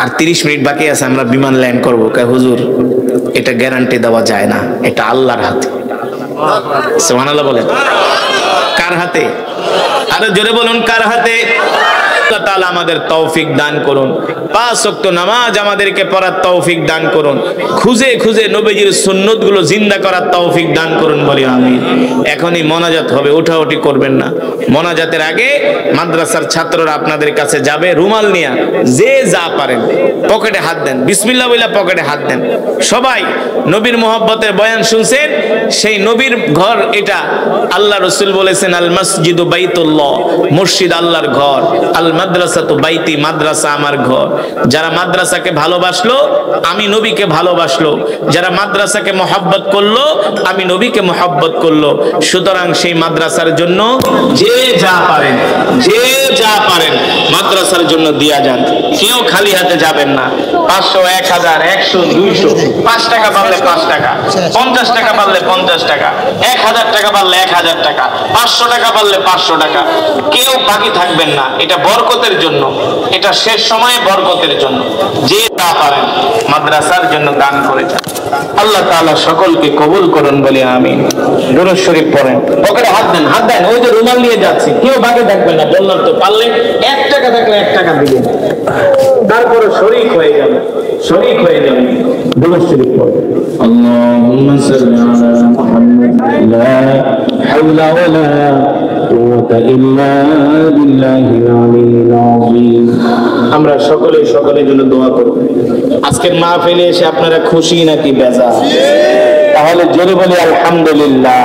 আর 30 মিনিট বাকি আছে, আমরা বিমান ল্যান্ড করবো। হুজুর এটা গ্যারান্টি দেওয়া যায় না, এটা আল্লাহর হাতে। সুবহানাল্লাহ বলেন। কার হাতে? আরো জোরে বলুন, কার হাতে? আল্লাহ তাআলা আমাদের তৌফিক দান করুন। 5 ওয়াক্ত নামাজ আমাদেরকে পড়ার তৌফিক দান করুন। খুঁজে খুঁজে নবীজির সুন্নতগুলো জিন্দা করার তৌফিক দান করুন, বলি আমিন। এখনই মোনাজাত হবে, উঠাউঠি করবেন না। মোনাজাতের আগে মাদ্রাসার ছাত্ররা আপনাদের কাছে যাবে, রুমাল নিয়ে যে যা পারেন পকেটে হাত দেন, বিসমিল্লাহ বলে পকেটে হাত দেন। সবাই নবীর মুহাব্বতের বয়ান শুনছেন, সেই নবীর ঘর এটা। আল্লাহ রাসূল বলেছেন আল মসজিদু বাইতুল্লাহ, মসজিদ আল্লাহর ঘর। আল মাদ্রাসা তো বাইতি, মাদ্রাসা আমার ঘর। যারা মাদ্রাসাকে ভালোবাসলো আমি নবীকে ভালোবাসলো, যারা মাদ্রাসাকে মহব্বত করলো আমি নবীকে মহব্বত করলো। সুতরাং সেই মাদ্রাসার জন্য যে যা পারেন, যে যা পারেন মাদ্রাসার জন্য দিয়া যান। কেউ খালি হাতে যাবেন না। 500, 1000, 100, 200, 5 টাকা পারলে 5 টাকা, 50 টাকা পারলে 50 টাকা, 1000 টাকা পারলে 1000 টাকা, 500 টাকা পারলে 500 টাকা। কেউ বাকি থাকবেন না, এটা বরকত বরকতের জন্য, এটা শেষ সময়ে বরকতের জন্য। যে তা পারেন মাদ্রাসার জন্য দান করেছেন, আল্লাহ তাআলা সকলকে কবুল করুন বলে আমিন। দুরূদ শরীফ পড়েন। পকেটে হাত দেন, হাত দেন। ওই যে রুমাল নিয়ে যাচ্ছে, কেউ বাকি থাকবে না। বললাম তো, পারলে 1 টাকা থাকলে 1 টাকা দিবেন, তারপরে শরীক হয়ে যাবে, শরীক হয়ে যাবে। দুরূদ শরীফ পড়েন। আল্লাহুম্মা সাল্লি আলা মুহাম্মাদ লা হাওলা ওয়ালা কুওয়াতা ইল্লা বিল্লাহিল আলিয়্যিল আযীম। আমরা সকলের জন্য দোয়া করব। আজকের মাহফিলে এসে আপনারা খুশি নাকি বেজার? তাহলে জোরে বলি আলহামদুলিল্লাহ।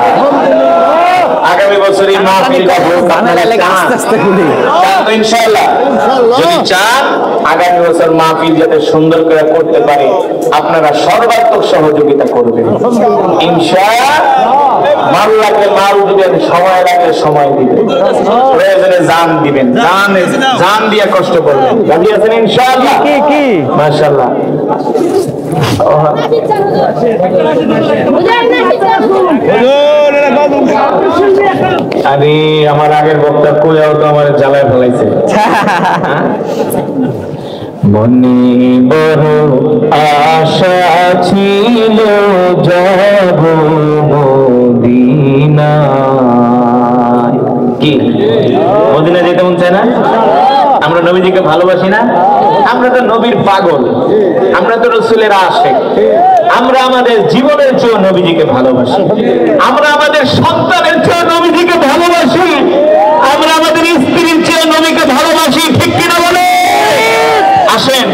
আগামী বছর এই মাহফিলটা হোক, আপনারা চান ইনশাআল্লাহ? যদি চান আগামী বছর মাহফিল যাতে সুন্দর করে করতে পারে, আপনারা সর্বাত্মক সহযোগিতা করবেন ইনশাআল্লাহ। মাল লাগলে মাল দিবেন, সময় লাগলে সময় দিবেন, প্রয়োজনে জান দিবেন, জান দিয়ে কষ্ট করবেন। রাজি আছেন ইনশাআল্লাহ? মাশাআল্লাহ। আরে আমার আগের বক্তা কইয়াও তো আমার জ্বালায় ফেলাইছে। মনে বড় আশা ছিল যাব মদিনায়। কি মদিনা যেতে মন চায় না? আমরা নবীজিকে ভালোবাসি না? আমরা তো নবীর পাগল, আমরা তো রাসূলের আশিক। আমরা আমাদের জীবনের চেয়ে নবীজিকে ভালোবাসি, আমরা আমাদের সন্তানের চেয়ে নবীজিকে ভালোবাসি, আমরা আমাদের স্ত্রীর চেয়ে নবীকে ভালোবাসি। ঠিক কিনা বলে? আসেন,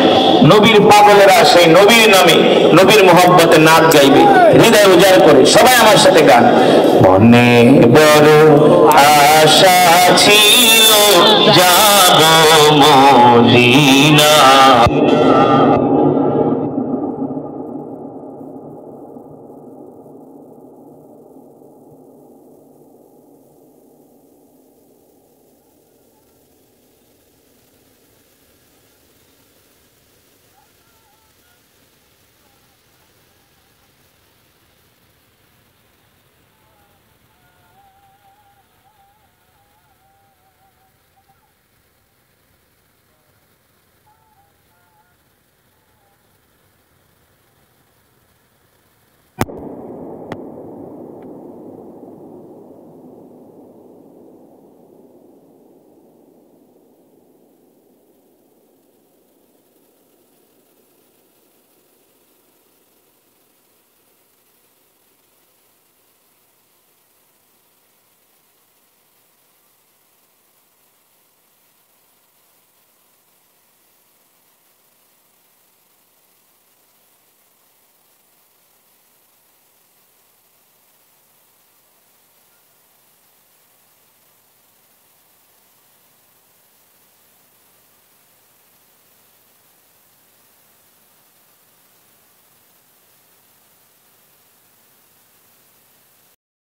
নবীর পাগলেরা সেই নবীর নামে, নবীর মোহব্বতে নাচ গাইবে, হৃদয় উজাড় করে। সবাই আমার সাথে গান। মনে বড় আশা ছিল যাব মদিনায়।